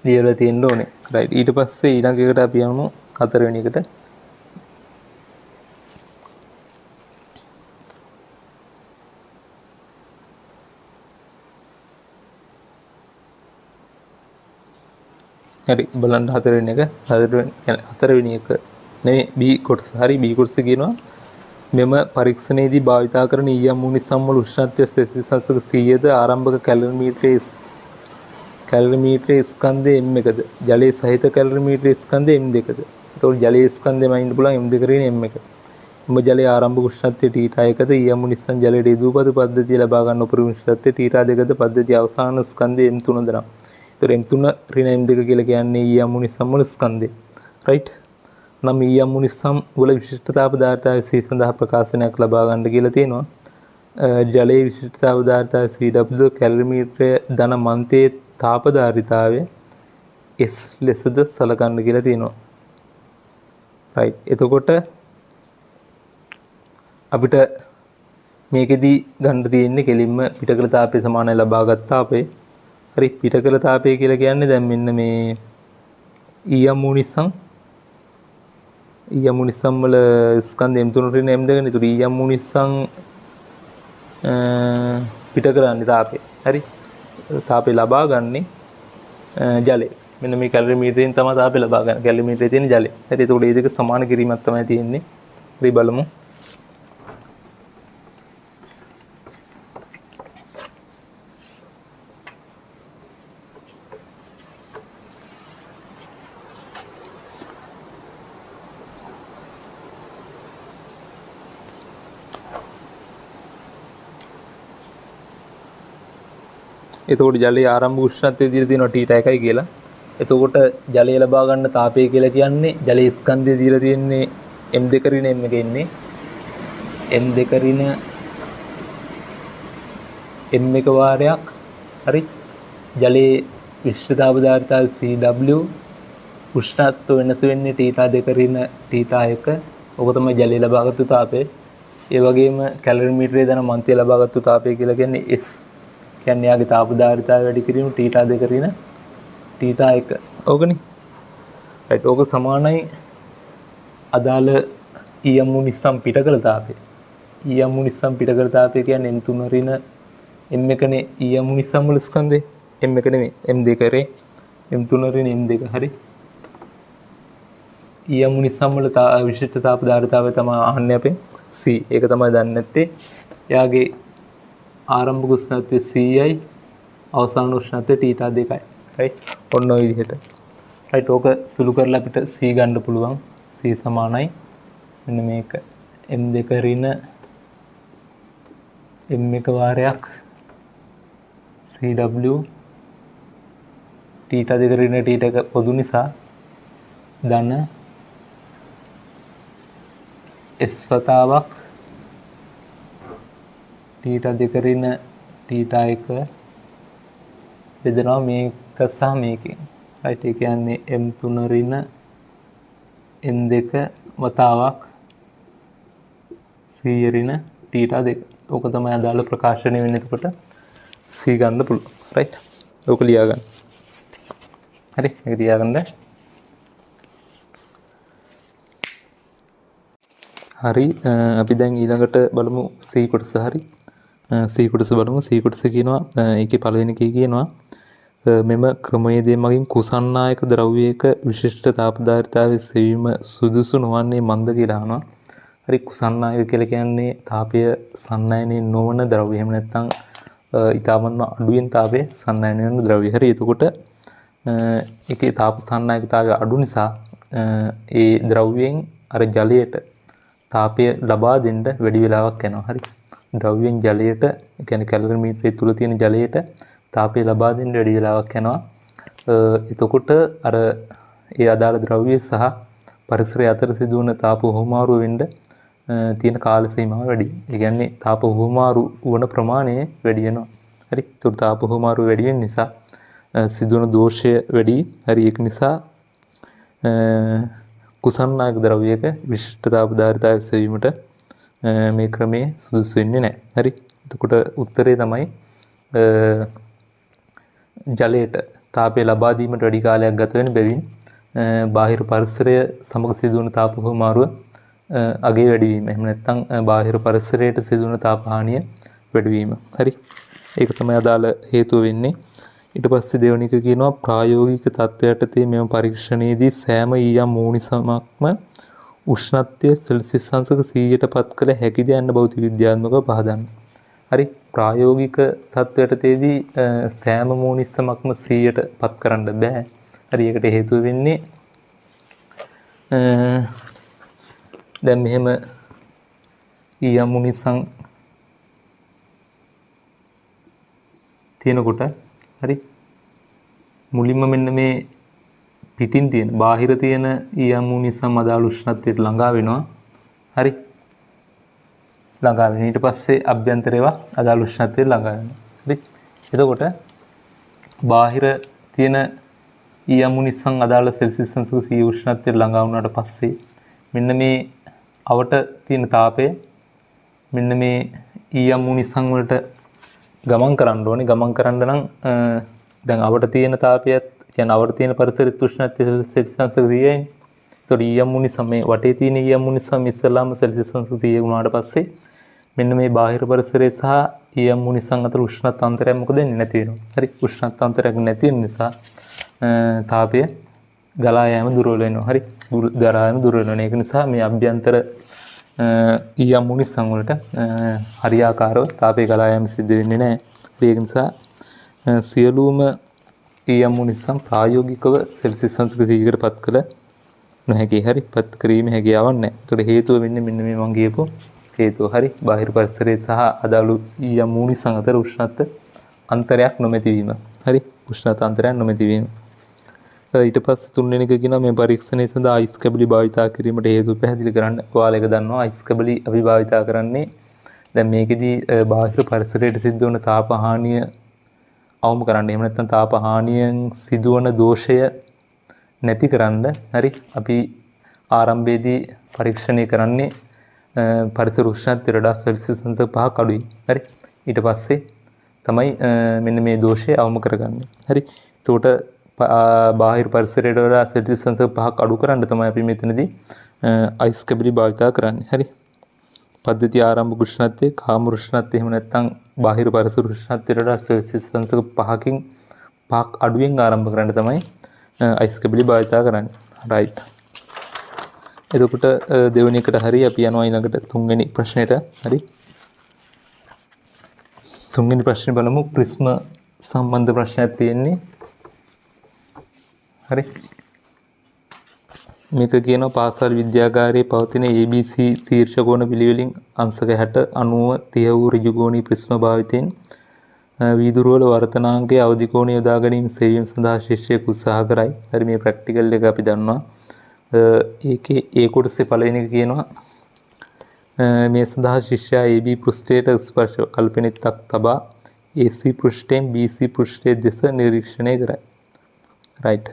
ලියලා තියෙන්න ඕනේ. රයිට්. ඊට පස්සේ ඊළඟ එකට අපි යමු හතරවෙනි එකට. හරි බලන්න හතරවෙනි එක. හතරවෙනි එක නෙමෙයි B කොටස. හරි. B කොටස කියනවා මෙම පරීක්ෂණයේදී භාවිතා කරන ඊ අම්මු නිස්සම් වල උෂ්ණත්වය සෙල්සියස් අංශක 100ද ආරම්භක කැලරිමීටරයේ ස්කන්ධය m1ද ජලයේ සහිත කැලරිමීටරයේ ස්කන්ධය m2ද. එතකොට ජලයේ ස්කන්ධය මයින්ඩ් පුළුවන් m2 කරගෙන m1. එම ජලයේ ආරම්භක උෂ්ණත්වය θ1ද ඊ අම්මු නිස්සම් ජලයේ ඉදූපද පද්ධතිය ලබා ගන්න උපරිම උෂ්ණත්වය θ2ද පද්ධතිය අවසාන ස්කන්ධය m3ද නම්. එතකොට m3 ඍණ m2 කියලා කියන්නේ ඊ අම්මු නිස්සම් වල ස්කන්ධය. රයිට්. නම් ඊ අම්මු නිස්සම් වල විශිෂ්ටතා පදාර්ථය C සඳහා ප්‍රකාශනයක් ලබා ගන්න කියලා තියෙනවා. ජලයේ විශිෂ්ටතා පදාර්ථය CW කැලරිමීටරය ධන මන්තයේ තාපධාරිතාවය S ලෙසද සලකන්න කියලා තියෙනවා. රයිට්. එතකොට අපිට මේකෙදි ගන්න තියෙන්නේ කෙලින්ම පිටකල තාපය සමානයි ලබාගත් තාපය. හරි. පිටකල තාපය කියලා කියන්නේ දැන් මෙන්න මේ ඊ අම්මු නිස්සම් වල ස්කන්ධ M3 ඍණ M2 නේ. ඒතර ඊ අම්මු නිස්සම් පිට කරන්නේ තාපය. හරි. තාපය ලබා ගන්නේ ජලය. මෙන්න මේ කැලරිමීටරයෙන් තමයි තාපය ලබා ගන්න. කැලරිමීටරයේ තියෙන ජලය. හරි. ඒතකොට මේ දෙක සමාන කිරීමක් තමයි තියෙන්නේ. අපි බලමු. එතකොට ජලයේ ආරම්භ උෂ්ණත්වය දීලා තියෙනවා T1යි කියලා. එතකොට ජලය ලබා ගන්න තාපය කියලා කියන්නේ ජලයේ ස්කන්ධය දීලා තියෙන්නේ M2 ඍණ M1 ඉන්නේ. M2 ඍණ M1 වාරයක්. හරි. ජලයේ විශිෂ්ටතා පදාර්ථය CW උෂ්ණත්ව වෙනස වෙන්නේ θ2 ඍණ θ1. ඔක තමයි ජලයේ ලබාගත්තු තාපය. ඒ වගේම කැලරිමීටරයේ දන මන්තය ලබාගත්තු තාපය කියලා කියන්නේ S. කියන්නේ යාගේ තාපධාරිතාවය වැඩි කිරීම θ2 ඍණ θ1. ඕකනේ. රයිට්. ඕක සමානයි අදාළ ඊ අම්මු නිස්සම් පිටකල තාපය. ඊ අම්මු නිස්සම් පිටකල තාපය කියන්නේ M3 ඍණ M1 නේ ඊ අම්මු නිස්සම් වල ස්කන්ධය. M1 නෙමෙයි M2 කරේ M3 ඍණ M2. හරි. ඊ අම්මු නිස්සම් වල විශිෂ්ට තාපධාරිතාවය තමයි අහන්නේ අපෙන් C. ඒක තමයි දන්නේ නැත්තේ. එයාගේ ආරම්භක උෂ්ණත්වය Cයි අවසාන උෂ්ණත්වය θ2යි. රයිට්. ඔන්න ඔය විදිහට. රයිට්. ඕක සුළු කරලා අපිට C ගන්න පුළුවන්. C සමානයි මෙන්න මේක M2 ඍණ M1 වාරයක් CW θ2 ඍණ θ1 පොදු නිසා ධන S වතාවක් θ2 ඍණ θ1 බෙදනවා මේක සහ මේකෙන්. රයිට්. ඒ කියන්නේ M3 ඍණ M2 වතාවක් C ඍණ θ2. ඕක තමයි අදාළ ප්‍රකාශනය වෙන්නේ. එතකොට C ගන්න පුළුවන්. රයිට්. ඕක ලියා ගන්න. හරි. මේක ලියාගන්න. හරි. අපි දැන් ඊළඟට බලමු C කොටස. හරි. C කොටස බලමු. C කොටස කියනවා ඒකේ පළවෙනි කී කියනවා මෙම ක්‍රමයේදී මගින් කුසන්නායක ද්‍රව්‍යයක විශිෂ්ට තාපධාරිතාවයේ සෙවීම සුදුසු නොවන්නේ මන්ද කියලා අහනවා. හරි. කුසන්නායක කියලා කියන්නේ තාපය සන්නයනයේ නොවන ද්‍රව්‍ය. එහෙම නැත්නම් ඊටමන්ම අඩුවෙන් තාපය සන්නයනය වෙන ද්‍රව්‍ය. හරි. එතකොට ඒකේ තාප සාන්නායකතාවය අඩු නිසා ඒ ද්‍රව්‍යයෙන් අර ජලයට තාපය ලබා දෙන්න වැඩි වෙලාවක් යනවා. හරි. ද්‍රව්‍යයෙන් ජලයට, ඒ කියන්නේ කැලරිමීටරය තුල තියෙන ජලයට තාපය ලබා දෙන්න වැඩි වෙලාවක් යනවා. එතකොට අර ඒ අදාළ ද්‍රව්‍ය සහ පරිසරය අතර සිදුවන තාප හුවමාරුව වෙන්න තියෙන කාල සීමාව වැඩි. ඒ කියන්නේ තාප හුවමාරු වන ප්‍රමාණය වැඩි වෙනවා. හරි. ඒතකොට තාප හුවමාරුව වැඩි වෙන නිසා සිදුවන දෝෂය වැඩි. හරි. ඒක නිසා කුසන්නායක ද්‍රව්‍යයක විශිෂ්ට තාපධාරිතාවය සෙවීමට මේ ක්‍රමයේ සුදුසු වෙන්නේ නැහැ. හරි. එතකොට උත්තරේ තමයි ජලයට තාපය ලබා දීමට වැඩි කාලයක් ගත වෙන බැවින් බාහිර පරිසරය සමග සිදුවන තාප හුවමාරුව අගේ වැඩිවීම. එහෙම නැත්නම් බාහිර පරිසරයට සිදුවන තාප හානිය වැඩිවීම. හරි. ඒක තමයි අදාළ හේතුව වෙන්නේ. ඊට පස්සේ දෙවෙනි එක කියනවා ප්‍රායෝගික තත්ත්වයටදී මෙම පරීක්ෂණයේදී සෑම ඊයම් මූණිසමක්ම උෂ්ණත්වය සෙල්සියස් අංශක 100ට පත් කළ හැකිද යන්න භෞතික විද්‍යාත්මකව පහදන්න. හරි. ප්‍රායෝගික තත්ත්වයටදී සෑම මූණිසමක්ම 100ට පත් කරන්න බෑ. හරි. ඒකට හේතුව වෙන්නේ දැන් මෙහෙම ඊයම් මූණිසම් තියෙනකොට හරි මුලින්ම මෙන්න මේ පිටින් තියෙන බාහිර තියෙන ඊයම් මූණිසම් අදාළ උෂ්ණත්වයට ළඟා වෙනවා. හරි. ළඟා වෙන ඊට පස්සේ අභ්‍යන්තරේවා අදාළ උෂ්ණත්වයට ළඟා වෙනවා. හරි. එතකොට බාහිර තියෙන ඊයම් මූණිසම් අදාළ සෙල්සියස් අංශක 100 උෂ්ණත්වයට ළඟා වුණාට පස්සේ මෙන්න මේ අවට තියෙන තාපය මෙන්න මේ ඊයම් මූණිසම් වලට ගමන් කරන්න ඕනේ. ගමන් කරන්න නම් දැන් අවට තියෙන තාපයත් කියන්නේ අවට තියෙන පරිසරික උෂ්ණත්වය සෙල්සියස් අංශක 100යි. ඒතකොට ඊයම් මූණිසම් මේ වටේ තියෙන ඊයම් මූණිසම් ඉස්සලාම සෙල්සියස් අංශක 100 වුණාට පස්සේ මෙන්න මේ බාහිර පරිසරය සහ ඊයම් මූණිසම් අතර උෂ්ණත්ව අන්තරයක් මොකද වෙන්නේ නැති වෙනවා. හරි. උෂ්ණත්ව අන්තරයක් නැති වෙන නිසා තාපය ගලා යෑම දුර්වල වෙනවා. හරි. ගලා යෑම දුර්වල වෙනවා. ඒක නිසා මේ අභ්‍යන්තර ඊයම් මූණිසම් වලට හරියාකාරව තාපය ගලා යෑම සිද්ධ වෙන්නේ නැහැ. ඒක නිසා සියලුම ඊයම් මූණිසම් ප්‍රායෝගිකව සෙල්සියස් අංශක 100කට පත් කළ නොහැකි. හරි. පත් කිරීමේ හැකියාවක් නැහැ. ඒතකොට හේතුව වෙන්නේ මෙන්න මේ මම කියපු හේතුව. හරි. බාහිර පරිසරයේ සහ අදාළ ඊයම් මූණිසම් අතර උෂ්ණත්ව අන්තරයක් නොමැති වීම. හරි. උෂ්ණත්ව අන්තරයක් නොමැති වීම. ඊට පස්සේ තුන්වෙනි එක කියනවා මේ පරීක්ෂණය සඳහා අයිස් කැබලි භාවිතා කිරීමට හේතු පැහැදිලි කරන්න. ඔයාලා ඒක දන්නවා. අයිස් කැබලි අපි භාවිතා කරන්නේ දැන් මේකෙදී බාහිර පරිසරයට සිද්ධ වන තාප හානිය අවම කරන්න. එහෙම නැත්නම් තාප හානියෙන් සිදුවන දෝෂය නැති කරන්න. හරි. අපි ආරම්භයේදී පරීක්ෂණය කරන්නේ පරිසර උෂ්ණත්වයට වඩා සෙල්සියස් අංශක 5ක් අඩුයි. හරි. ඊට පස්සේ තමයි මෙන්න මේ දෝෂය අවම කරගන්නේ. හරි. එතකොට බාහිර පරිසරයට වඩා සෙල්සියස් අංශක 5ක් අඩු කරන්න තමයි අපි මෙතනදී අයිස් කැබලි භාවිතා කරන්නේ. හරි. පද්ධතිය ආරම්භක උෂ්ණත්වයේ කාම උෂ්ණත්වය එහෙම නැත්නම් බාහිර පරිසර උෂ්ණත්වයට වඩා සෙල්සියස් අංශක 5ක් අඩුවෙන් ආරම්භ කරන්න තමයි අයිස් කැබලි භාවිතා කරන්නේ. රයිට්. එතකොට දෙවෙනි එකට හරි අපි යනවා ඊළඟට තුන්වෙනි ප්‍රශ්නෙට. හරි. තුන්වෙනි ප්‍රශ්නේ බලමු. ප්‍රිස්ම සම්බන්ධ ප්‍රශ්නයක් තියෙන්නේ. හරි. මේක කියනවා පාසල් විද්‍යාගාරයේ පවතින ABC ශීර්ෂ කෝණ පිළිවෙලින් අංශක 60 90 30 වූ ඍජුකෝණී ප්‍රිස්ම භාවිතයෙන් වීදුරු වල වර්තනාංගයේ අවදි කෝණය යොදා ගැනීම සෙවීම සඳහා ශිෂ්‍යයෙකු උත්සාහ කරයි. හරි. මේ ප්‍රැක්ටිකල් එක අපි දන්නවා. ඒකේ ඒ කොටසේ පළවෙනි එක කියනවා මේ සඳහා ශිෂ්‍යයා AB පෘෂ්ඨයට ස්පර්ශ කල්පනිතක් තබා AC පෘෂ්ඨයෙන් BC පෘෂ්ඨයේ දෙස නිරීක්ෂණය කරයි. රයිට්.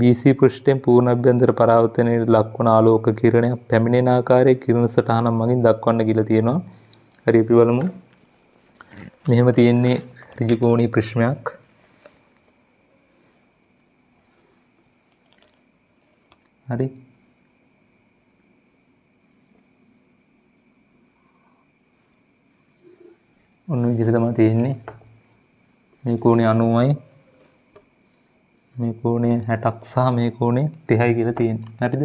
BC පෘෂ්ඨයෙන් පූර්ණ අභ්‍යන්තර පරාවර්තනයේ ලක්වන ආලෝක කිරණයක් පැමිණෙන ආකාරයේ කිරණ සටහනක් මගින් දක්වන්න කියලා තියෙනවා. හරි. අපි බලමු. මෙහෙම තියෙන්නේ ඍජු කෝණී ප්‍රිස්මයක්. හරි. ඔන්න විදිහට තමයි තියෙන්නේ. මේ කෝණය 90යි. මේ කෝණය 60ක් සහ මේ කෝණය 30යි කියලා තියෙන්නේ. හරිද?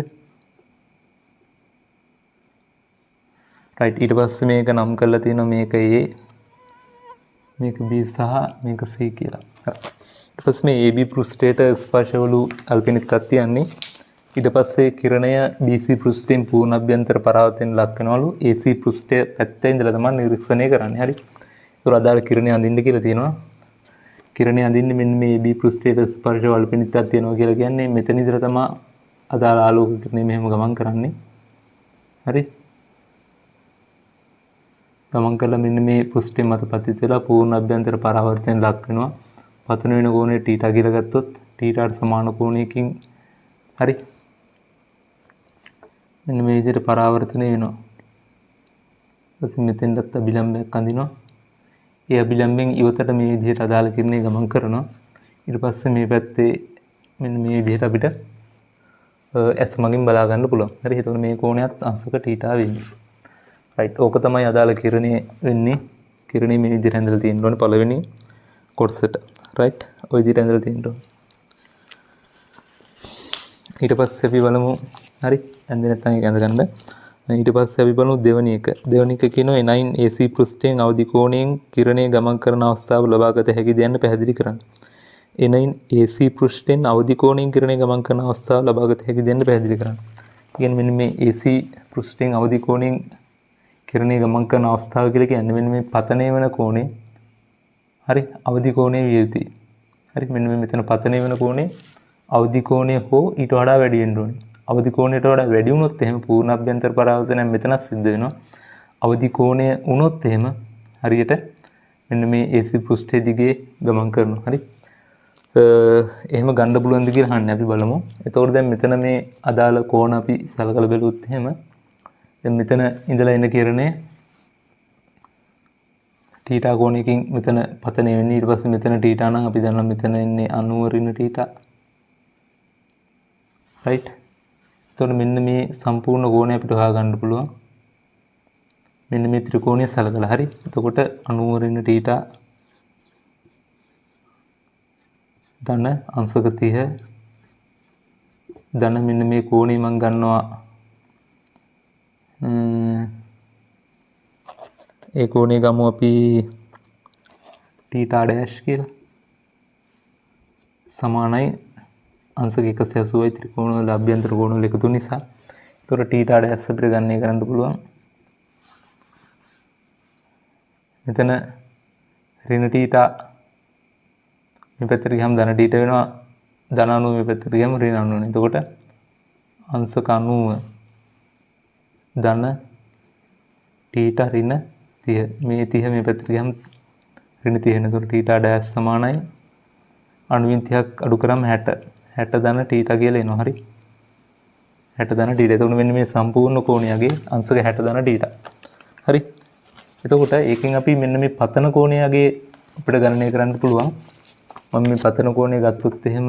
රයිට්. ඊට පස්සේ මේක නම් කරලා තියෙනවා මේක A, මේක B සහ මේක C කියලා. හරි. ඊට පස්සේ මේ AB පෘෂ්ඨයට ස්පර්ශවලු අල්පෙනිත්තක් තියන්නේ. ඊට පස්සේ කිරණය BC පෘෂ්ඨයෙන් පූර්ණ අභ්‍යන්තර පරාවර්තනයට ලක් වෙනවලු AC පෘෂ්ඨය පැත්තේ ඉඳලා තමයි නිරීක්ෂණය කරන්නේ. හරි. ඒක අදාළ කිරණය අඳින්න කියලා තියෙනවා. කිරණය අඳින්නේ මෙන්න මේ AB පෘෂ්ඨයට ස්පර්ශව අල්පෙනිත්තක් තියෙනවා කියලා කියන්නේ මෙතන ඉඳලා තමයි අදාළ ආලෝක කිරණය මෙහෙම ගමන් කරන්නේ. හරි. ගමන් කළා මෙන්න මේ පෘෂ්ඨය මත පතිත වෙලා පූර්ණ අභ්‍යන්තර පරාවර්තනයට ලක් වෙනවා. පතන වෙන කෝණය θ කියලා ගත්තොත් θට සමාන කෝණයකින් හරි මෙන්න මේ විදිහට පරාවර්තනය වෙනවා. ඊට මෙතෙන්වත් අභිලම්බයක් අඳිනවා. ඒ අභිලම්බෙන් ඉවතට මේ විදිහට අදාළ කිරණය ගමන් කරනවා. ඊට පස්සේ මේ පැත්තේ මෙන්න මේ විදිහට අපිට S මගින් බලා ගන්න පුළුවන්. හරි. එතකොට මේ කෝණයත් අංශක θ වෙන්නේ. රයිට්. ඕක තමයි අදාළ කිරණය වෙන්නේ. කිරණය මේ විදිහට ඇඳලා තියෙන්න ඕනේ පළවෙනි කොටසට. රයිට්. ওই විදිහට ඇඳලා තියෙන්න ඕනේ. ඊට පස්සේ අපි බලමු හරි ඇඳේ නැත්නම් ඒක ඇඳ ගන්න. ඊට පස්සේ අපි බලමු දෙවැනි එක. දෙවැනි එක කියනවා A9 AC පෘෂ්ඨයෙන් අවදි කෝණයෙන් කිරණය ගමන් කරන අවස්ථාව ලබාගත හැකි දයන්න පැහැදිලි කරන්න. A9 AC පෘෂ්ඨයෙන් අවදි කෝණයෙන් කිරණය ගමන් කරන අවස්ථාව ලබාගත හැකි දයන්න පැහැදිලි කරන්න. කියන්නේ මෙන්න මේ AC පෘෂ්ඨයෙන් අවදි කෝණයෙන් කිරණය ගමන් කරන අවස්ථාව කියලා කියන්නේ මෙන්න මේ පතනය වෙන කෝණය. හරි අවදි කෝණය විය යුතුයි. හරි මෙන්න මේ මෙතන පතනය වෙන කෝණය අවදි කෝණය හෝ ඊට වඩා වැඩි වෙන්න ඕනේ. අවදි කෝණයට වඩා වැඩි වුණොත් එහෙම පූර්ණ අභ්‍යන්තර පරාවර්තනය මෙතන සිද්ධ වෙනවා. අවදි කෝණය වුණොත් එහෙම හරියට මෙන්න මේ AC පෘෂ්ඨයේ දිගේ ගමන් කරනවා. හරි. එහෙම ගන්න පුළුවන්ද කියලා අහන්නේ අපි බලමු. එතකොට දැන් මෙතන මේ අදාළ කෝණ අපි සලකලා බලුවොත් එහෙම දැන් මෙතන ඉඳලා එන කිරණය θ කෝණයකින් මෙතන පතනය වෙන්නේ. ඊට පස්සේ මෙතන θ නම් අපි දන්නවා මෙතන එන්නේ 90 ඍණ θ. රයිට්. එතකොට මෙන්න මේ සම්පූර්ණ කෝණය අපිට හොයාගන්න පුළුවන්. මෙන්න මේ ත්‍රිකෝණය සලකලා. හරි. එතකොට 90 ඍණ θ ධන අංශක 30 ධන මෙන්න මේ කෝණය මම ගන්නවා ඒ කෝණය ගමු අපි θ ඩෑෂ් කියලා. සමානයි අංශක 180යි ත්‍රිකෝණ වල අභ්‍යන්තර කෝණ වල එකතු නිසා. ඒතොර θ ඩෑෂ් අපිට ගණනය කරන්න පුළුවන්. මෙතන ඍණ θ මේ පැත්තට ගියම ධන θ වෙනවා. ධන 90 මේ පැත්තට ගියම ඍණ 90 වෙනවා. එතකොට අංශක 90 ධන θ ඍණ 30 මේ 30 මේ පැත්තට ගියම ඍණ 30 වෙනවා. එතකොට θ ඩෑෂ් සමානයි 90 අඩු කරාම 60 60 ධන θ කියලා එනවා. හරි 60 ධන θ. එතකොට මෙන්න මේ සම්පූර්ණ කෝණයගේ අංශක 60 ධන θ. හරි. එතකොට ඒකෙන් අපි මෙන්න මේ පතන කෝණයගේ අපිට ගණනය කරන්න පුළුවන්. මම මේ පතන කෝණය ගත්තොත් එහෙම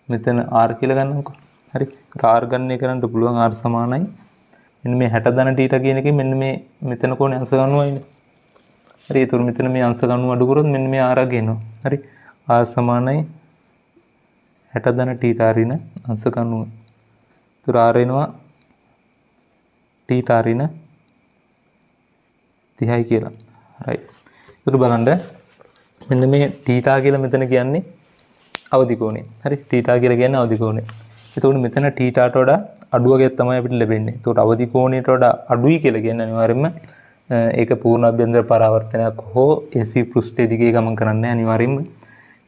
මෙතන r කියලා ගන්නකො. හරි. r ගණනය කරන්න පුළුවන් r සමානයි මෙන්න මේ 60 ධන θ කියන එකෙන් මෙන්න මේ මෙතන කෝණය අංශක 90යිනේ. හරි. ඒතර මෙතන මේ අංශක 90 අඩු කරොත් මෙන්න මේ r ගේනවා. හරි. r සමානයි 60 ධන θ ඍණ අංශක 90. ඒතර r එනවා θ ඍණ 30යි කියලා. right. ඒතර බලන්න මෙන්න මේ θ කියලා මෙතන කියන්නේ අවදි කෝණය. හරි. θ කියලා කියන්නේ අවදි කෝණය. එතකොට මෙතන θට වඩා අඩු වර්ගයක් තමයි අපිට ලැබෙන්නේ. එතකොට අවදි කෝණයට වඩා අඩුයි කියලා කියන්නේ අනිවාර්යයෙන්ම ඒක පූර්ණ අභ්‍යන්තර පරාවර්තනයක් හෝ AC පෘෂ්ඨය දිගේ ගමන් කරන්නේ අනිවාර්යයෙන්ම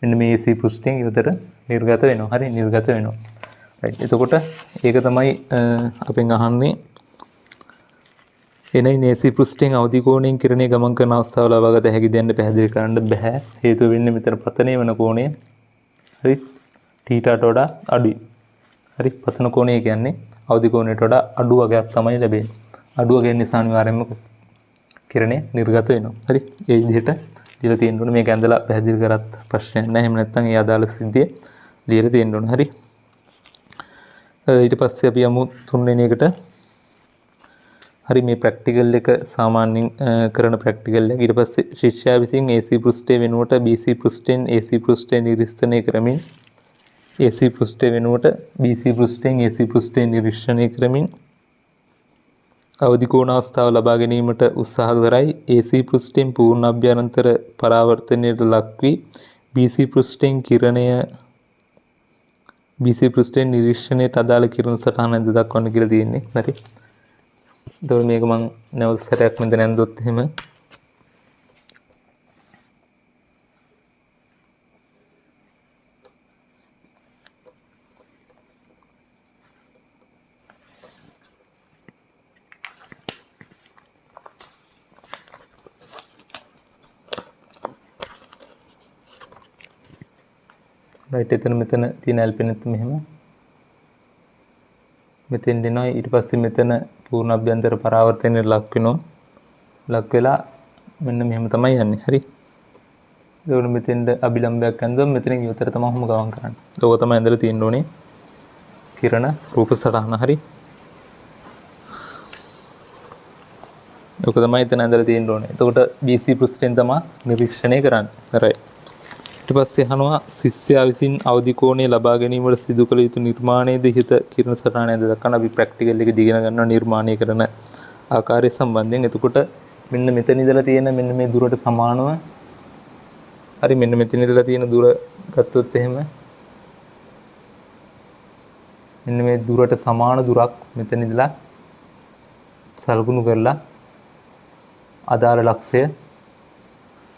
මෙන්න මේ AC පෘෂ්ඨයෙන් ඉවතට නිර්ගත වෙනවා. හරි නිර්ගත වෙනවා. right. එතකොට ඒක තමයි අපෙන් අහන්නේ A9 AC පෘෂ්ඨයෙන් අවදි කෝණයෙන් කිරණය ගමන් කරන අවස්ථාව ලබාගත හැකි දෙන්න පැහැදිලි කරන්න බෑ. හේතුව වෙන්නේ මෙතන පතනය වෙන කෝණය. හරි. θට වඩා අඩුයි. හරි. පතන කෝණය කියන්නේ අවදි කෝණයට වඩා අඩු වර්ගයක් තමයි ලැබෙන්නේ. අඩු වර්ගය නිසා අනිවාර්යයෙන්ම කිරණය නිර්ගත වෙනවා. හරි. ඒ විදිහට ලියලා තියෙන්න ඕනේ. මේක ඇඳලා පැහැදිලි කරත් ප්‍රශ්නයක් නැහැ. එහෙම නැත්නම් ඒ අදාළ සිද්ධිය ලියලා තියෙන්න ඕනේ. හරි. ඊට පස්සේ අපි යමු තුන්වෙනි එකට. හරි මේ ප්‍රැක්ටිකල් එක සාමාන්‍යයෙන් කරන ප්‍රැක්ටිකල් එක. ඊට පස්සේ ශිෂ්‍යයා විසින් AC පෘෂ්ඨය වෙනුවට BC පෘෂ්ඨයෙන් AC පෘෂ්ඨය නිරීක්ෂණය කරමින් AC පෘෂ්ඨය වෙනුවට BC පෘෂ්ඨයෙන් AC පෘෂ්ඨය නිරීක්ෂණය කරමින් අවදි කෝණ අවස්ථාව ලබා ගැනීමට උත්සාහ කරයි. AC පෘෂ්ඨයෙන් පූර්ණ අභ්‍යන්තර පරාවර්තනයට ලක් වී BC පෘෂ්ඨයෙන් කිරණය BC පෘෂ්ඨයෙන් නිරීක්ෂණයට අදාළ කිරණ සටහනක් දක්වන්න කියලා තියෙන්නේ. හරි. එතකොට මේක මම නැවත සැරයක් මෙතන ඇන්දොත් එහෙම right එතන මෙතන තියෙන ඇල්පෙනෙත් මෙහෙම මෙතෙන් දෙනවා ඊට පස්සේ මෙතන පූර්ණ අභ්‍යන්තර පරාවර්තනයට ලක් වෙනවා ලක් වෙලා මෙන්න මෙහෙම තමයි යන්නේ හරි ඒකෝන මෙතෙන්ද අභිලම්භයක් ඇඳුම් මෙතනින් ඉවතර තමයි ඔහොම ගමන් කරන්නේ ඒක තමයි ඇඳලා තියෙන්න ඕනේ කිරණ රූප සටහන හරි ඒක තමයි එතන ඇඳලා තියෙන්න ඕනේ එතකොට BC පෘෂ්ඨයෙන් තමයි නිරීක්ෂණය කරන්නේ right ඊට පස්සේ අහනවා ශිෂ්‍යයා විසින් අවදි කෝණය ලබා ගැනීමට සිදු කළ යුතු නිර්මාණයේ දිහිත කිරණ සටහන ඇඳ දක්වන අපි ප්‍රැක්ටිකල් එක දිගෙන ගන්නවා නිර්මාණය කරන ආකාරය සම්බන්ධයෙන්. එතකොට මෙන්න මෙතන ඉඳලා තියෙන මෙන්න මේ දුරට සමානව හරි මෙන්න මෙතන ඉඳලා තියෙන දුර ගත්තොත් එහෙම මෙන්න මේ දුරට සමාන දුරක් මෙතන ඉඳලා සලකුණු කරලා අදාළ ලක්ෂය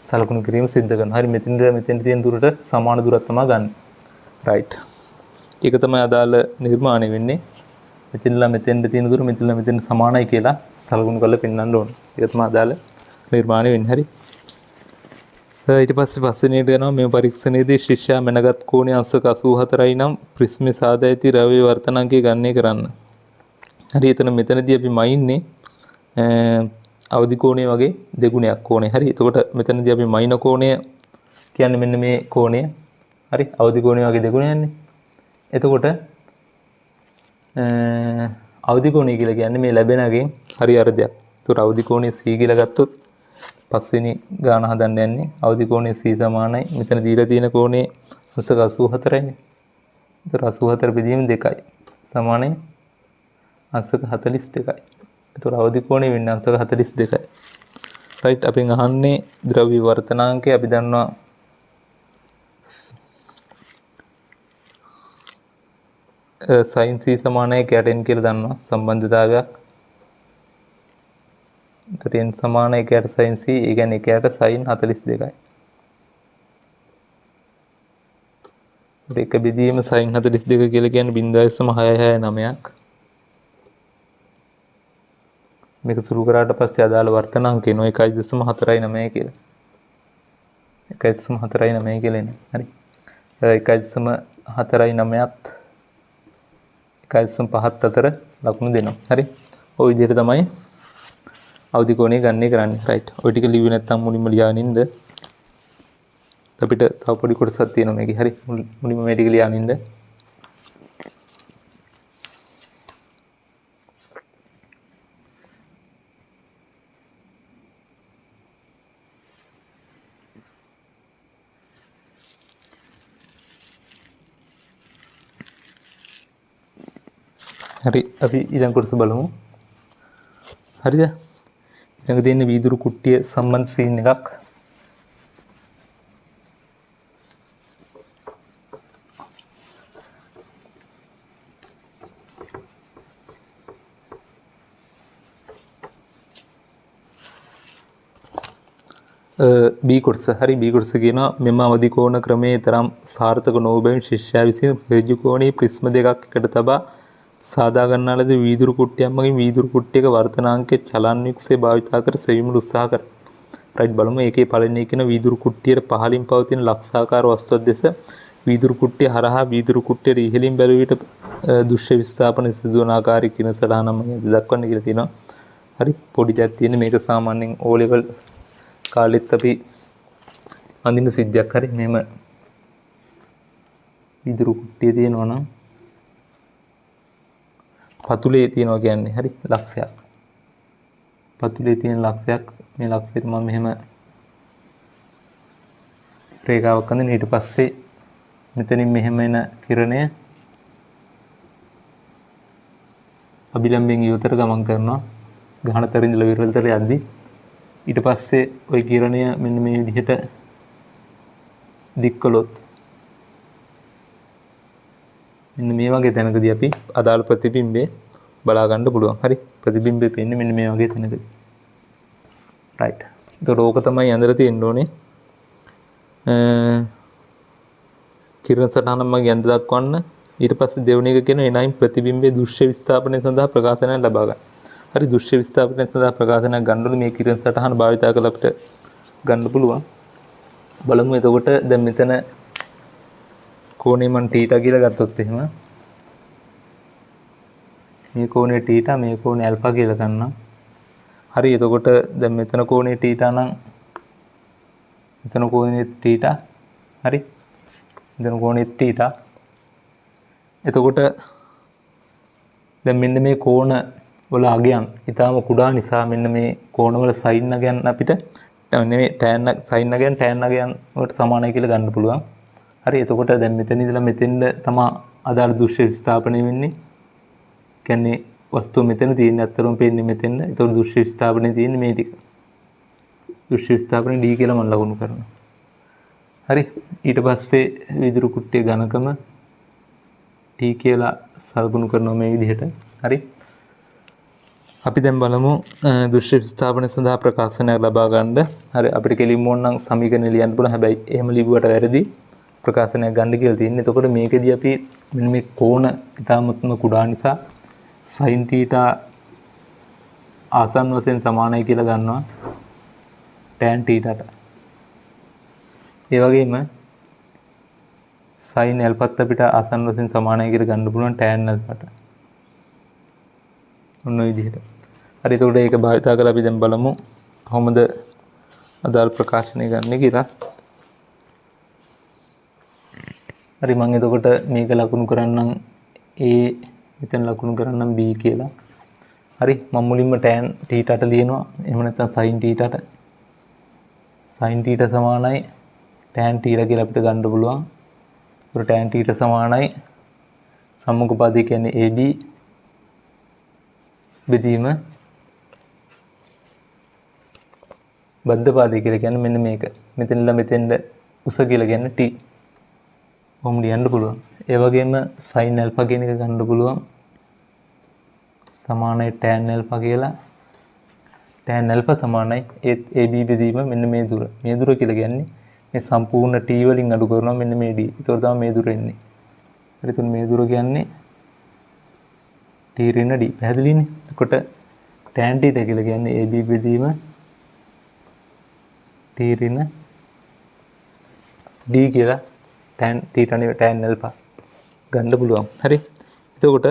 සලකුණු කිරීම සිද්ධ කරනවා. හරි මෙතෙන් තියෙන දුරට සමාන දුරක් තමයි ගන්න. right. ඒක තමයි අදාළ නිර්මාණය වෙන්නේ. මෙතනලා මෙතෙන්ට තියෙන දුර මෙතනලා මෙතෙන්ට සමානයි කියලා සලකුණු කරලා පෙන්වන්න ඕනේ. ඒක තමයි අදාළ නිර්මාණය වෙන්නේ. හරි. ඊට පස්සේ පස්වෙනියට යනවා මේ පරීක්ෂණයේදී ශිෂ්‍යයා මැනගත් කෝණය අංශක 84යි නම් ප්‍රිස්මේ සාදා ඇති ද්‍රව්‍ය වර්තනාංකය ගණනය කරන්න. හරි එතන මෙතනදී අපි මයින්නේ අවදි කෝණය වගේ දෙගුණයක් කෝණය. හරි. එතකොට මෙතනදී අපි මයින කෝණය කියන්නේ මෙන්න මේ කෝණය. හරි. අවදි කෝණය වගේ දෙගුණයන්නේ. එතකොට අවදි කෝණය කියලා කියන්නේ මේ ලැබෙනගෙන් හරි අර්ධයක්. එතකොට අවදි කෝණය C කියලා ගත්තොත් පස්වෙනි ගාන හදන්න යන්නේ අවදි කෝණය C සමානයි. මෙතන දීලා තියෙන කෝණය අංශක 84යිනේ. එතකොට 84 බෙදීම 2යි. සමානයි අංශක 42යි. එතකොට අවදි කෝණය වෙන්නේ අංශක 42යි. right අපෙන් අහන්නේ ද්‍රව්‍ය වර්තනාංකය අපි දන්නවා sin c සමානයි කට n කියලා දන්නවා සම්බන්ධතාවයක්. එතකොට n සමානයි කට sin c ඒ කියන්නේ කට sin 42යි. ඒක බෙදීම sin 42 කියලා කියන්නේ 0.669ක්. මේක සුළු කරාට පස්සේ අදාළ වර්තනාංක එනවා 1.49 කියලා. 1.49 කියලා එන්නේ. හරි. 1.49ත් 1.5ත් අතර ලකුණු දෙනවා. හරි. ওই විදිහට තමයි අවදි කෝණය ගණනය කරන්නේ. right. ওই ටික ලිව්වේ නැත්නම් මුලින්ම ලියාගෙන අපිට තව පොඩි කොටසක් තියෙනවා මේකේ. හරි. මුලින්ම මේ ටික ලියාගෙන හරි අපි ඊළඟ කොටස බලමු. හරිද? ඊළඟ තියෙන වීදුරු කුට්ටිය සම්බන්ධ සීන් එකක්. B කොටස. හරි B කොටස කියනවා මෙම අවදි කෝණ ක්‍රමයේ තරම් සාර්ථක නොවන බැවින් ශිෂ්‍යයා විසින් ඍජු කෝණී ප්‍රිස්ම දෙකක් එකට තබා සාදා ගන්නා ලද වීදුරු කුට්ටියක් මගින් වීදුරු කුට්ටියක වර්තනාංකයේ චලන යුක්තසේ භාවිතා කර සෙවීමට උත්සාහ කරයි. රයිට් බලමු. ඒකේ පළවෙනි කියන වීදුරු කුට්ටියට පහළින් පවතින ලක්ෂාකාර වස්තුවක් දෙස වීදුරු කුට්ටිය හරහා වීදුරු කුට්ටියට ඉහළින් බැලුව විට දෘශ්‍ය විස්ථාපන සිදුවන ආකාරය කියන සටහනම දක්වන්න කියලා තියෙනවා. හරි පොඩි දෙයක් තියෙන මේක සාමාන්‍යයෙන් O level කාලෙත් අපි අඳින සිද්ධියක්. හරි මෙහෙම වීදුරු කුට්ටිය තියෙනවා නම් පතුලේ තියෙනවා කියන්නේ හරි ලක්ෂයක්. පතුලේ තියෙන ලක්ෂයක් මේ ලක්ෂයට මම මෙහෙම රේඛාවක් අඳින ඊට පස්සේ මෙතනින් මෙහෙම එන කිරණය අභිලම්භයෙන් ඉවතට ගමන් කරනවා ගහනතර ඉඳලා විරලතර යද්දී ඊට පස්සේ ওই කිරණය මෙන්න මේ විදිහට දික් කළොත් මෙන්න මේ වගේ තැනකදී අපි අදාළ ප්‍රතිබිම්බය බලා ගන්න පුළුවන්. හරි. ප්‍රතිබිම්බය පෙන්නේ මෙන්න මේ වගේ තැනකදී. right. ඒතකොට ඕක තමයි ඇඳලා තියෙන්න ඕනේ. කිරණ සටහන මගේ ඇඳ දක්වන්න. ඊට පස්සේ දෙවෙනි එක කියන එනයින් ප්‍රතිබිම්බයේ දෘශ්‍ය විස්ථාපනය සඳහා ප්‍රකාශනයක් ලබා ගන්න. හරි. දෘශ්‍ය විස්ථාපනය සඳහා ප්‍රකාශනයක් ගන්නකොට මේ කිරණ සටහන භාවිතා කරලා අපිට ගන්න පුළුවන්. බලමු එතකොට දැන් මෙතන කෝණය මන් θ කියලා ගත්තොත් එහෙම මේ කෝණය θ මේ කෝණය α කියලා ගන්නම්. හරි. එතකොට දැන් මෙතන කෝණය θ නම් මෙතන කෝණය θ හරි. මෙතන කෝණය θ. එතකොට දැන් මෙන්න මේ කෝණ වල අගයන් ඊටාම කුඩා නිසා මෙන්න මේ කෝණ වල සයින් අගයන් අපිට නෙමෙයි tan සයින් අගයන් tan අගයන් වලට සමානයි කියලා ගන්න පුළුවන්. හරි. එතකොට දැන් මෙතන ඉඳලා මෙතෙන්ද තමයි අදාළ දෘශ්‍ය විස්ථාපනය වෙන්නේ. කියන්නේ වස්තුව මෙතන තියෙන්නේ අත්‍තරම පේන්නේ මෙතෙන්ද. ඒතකොට දෘශ්‍ය විස්ථාපනය තියෙන්නේ මේ ටික. දෘශ්‍ය විස්ථාපනය D කියලා මම ලකුණු කරනවා. හරි. ඊට පස්සේ විදුරු කුට්ටිය ඝනකම T කියලා සලකුණු කරනවා මේ විදිහට. හරි. අපි දැන් බලමු දෘශ්‍ය විස්ථාපනය සඳහා ප්‍රකාශනයක් ලබා ගන්න. හරි. අපිට කෙලින්ම ඕන නම් සමීකරණ ලියන්න පුළුවන්. හැබැයි එහෙම ලිව්වට වැරදි. ප්‍රකාශනයක් ගන්න කියලා තියෙන්නේ. එතකොට මේකෙදී අපි මෙන්න මේ කෝණ ඉතාමත්ම කුඩා නිසා sin θ ආසන්න වශයෙන් සමානයි කියලා ගන්නවා tan θට. ඒ වගේම sin ත් අපිට ආසන්න වශයෙන් සමානයි කියලා ගන්න පුළුවන් tan ට. ඔන්න ඔය විදිහට. හරි. එතකොට ඒක භාවිතා කරලා අපි දැන් බලමු කොහොමද අදාළ ප්‍රකාශනය ගන්න කියලා. හරි. මම එතකොට මේක ලකුණු කරන්නම් A මෙතන ලකුණු කරන්නම් B කියලා. හරි. මම මුලින්ම tan θට ලියනවා. එහෙම නැත්නම් sin θට. sin θ සමානයි tan θ කියලා අපිට ගන්න පුළුවන්. ඒතර tan θ සමානයි සම්මුඛ පදේ කියන්නේ AB බෙදීම බද්ධ පාදේ කියලා කියන්නේ මෙන්න මේක. මෙතනලා මෙතෙන්ද උස කියලා කියන්නේ T. කොහොම ලියන්න පුළුවන්. ඒ වගේම sin α කියන එක ගන්න පුළුවන්. සමානයි tan α කියලා. tan α සමානයි ඒත් AB බෙදීම මෙන්න මේ දුර. මේ දුර කියලා කියන්නේ මේ සම්පූර්ණ T වලින් අඩු කරනවා මෙන්න මේ D. ඒතකොට තමයි මේ දුර එන්නේ. හරි. එතන මේ දුර කියන්නේ T ඍණ D. පැහැදිලිනේ? එතකොට tan θ කියලා කියන්නේ AB බෙදීම T ඍණ D කියලා tan θ නෙවෙයි tan α ගන්න පුළුවන්. හරි. එතකොට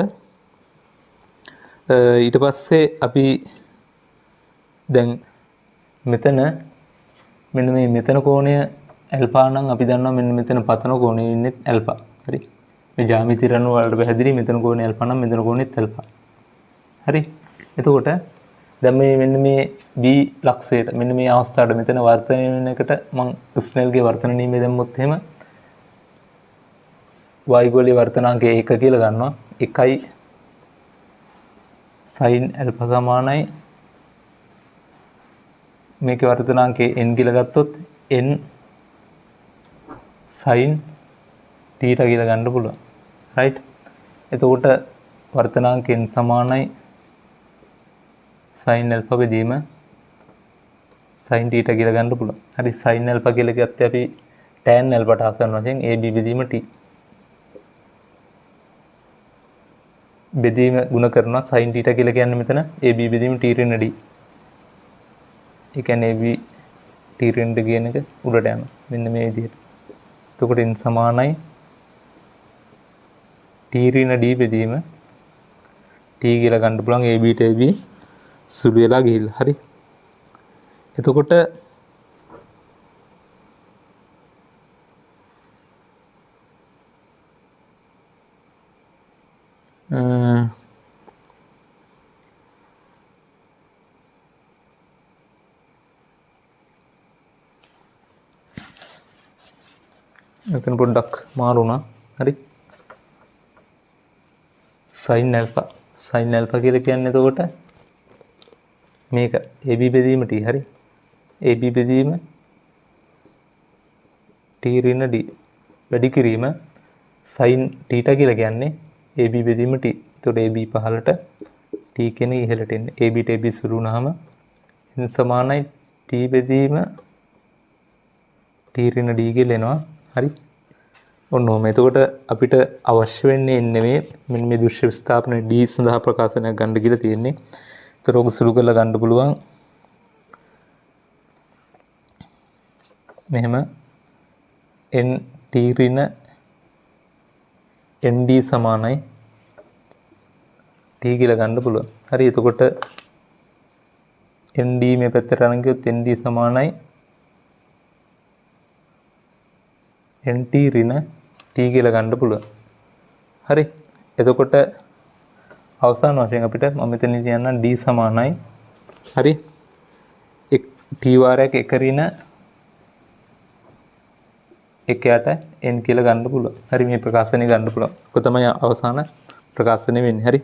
ඊට පස්සේ අපි දැන් මෙතන මෙන්න මේ මෙතන කෝණය ඇල්ෆා නම් අපි දන්නවා මෙන්න මෙතන පතන කෝණය ඉන්නේ ඇල්ෆා. හරි. මේ ජ්‍යාමිති රණුව වලට පැහැදිලි මෙතන කෝණය ඇල්ෆා නම් මෙතන කෝණෙත් ඇල්ෆා. හරි. එතකොට දැන් මේ මෙන්න මේ B ලක්ෂයට මෙන්න මේ අවස්ථාවට මෙතන වර්තනය වෙන එකට මම ස්නෙල්ගේ වර්තන නියමය දැම්මොත් එහෙම y ගෝලීය වර්තනාංකය 1 කියලා ගන්නවා. 1යි sin α සමානයි මේකේ වර්තනාංකය n කියලා ගත්තොත් n sin θ කියලා ගන්න පුළුවන්. right. එතකොට වර්තනාංකය n සමානයි sin α බෙදීම sin θ කියලා ගන්න පුළුවන්. හරි. sin α කියලා ගත්තේ අපි tan α ට ආසන්න වශයෙන් AB බෙදීම t බෙදීම ගුණ කරනවා sin θ කියලා කියන්නේ මෙතන AB බෙදීම t ඍණ d. ඒ කියන්නේ AB t ඍණ d කියන එක උඩට යනවා. මෙන්න මේ විදිහට. එතකොට n සමානයි t ඍණ d බෙදීම t කියලා ගන්න පුළුවන් AB ට AB සුළු වෙලා ගිහිල්ලා. හරි. එතකොට එතන පොඩ්ඩක් මාරු වුණා. හරි. sin α කියලා කියන්නේ එතකොට මේක AB බෙදීම t. හරි. AB බෙදීම t ඍණ d වැඩි කිරීම sin θ කියලා කියන්නේ AB බෙදීම t. එතකොට AB පහළට t කියන ඉහළට එන්නේ. AB ට AB සුළු වුණාම n සමානයි t බෙදීම t ඍණ d කියලා එනවා. හරි. ඔන්න ඔහම. එතකොට අපිට අවශ්‍ය වෙන්නේ නෙමෙයි මෙන්න මේ දෘශ්‍ය විස්ථාපන d සඳහා ප්‍රකාශනයක් ගන්න කියලා තියෙන්නේ. ඒතර ඔක සුළු කරලා ගන්න පුළුවන්. මෙහෙම n t ඍණ nd සමානයි t කියලා ගන්න පුළුවන්. හරි. එතකොට nd මේ පැත්තට අරන් ගියොත් nd සමානයි nt ඍණ t කියලා ගන්න පුළුවන්. හරි. එතකොට අවසාන වශයෙන් අපිට මම මෙතන කියන්නම් d සමානයි. හරි. t වාරයක් එක ඍණ එකයට n කියලා ගන්න පුළුවන්. හරි. මේ ප්‍රකාශනය ගන්න පුළුවන්. ඔක තමයි අවසාන ප්‍රකාශනය වෙන්නේ. හරි.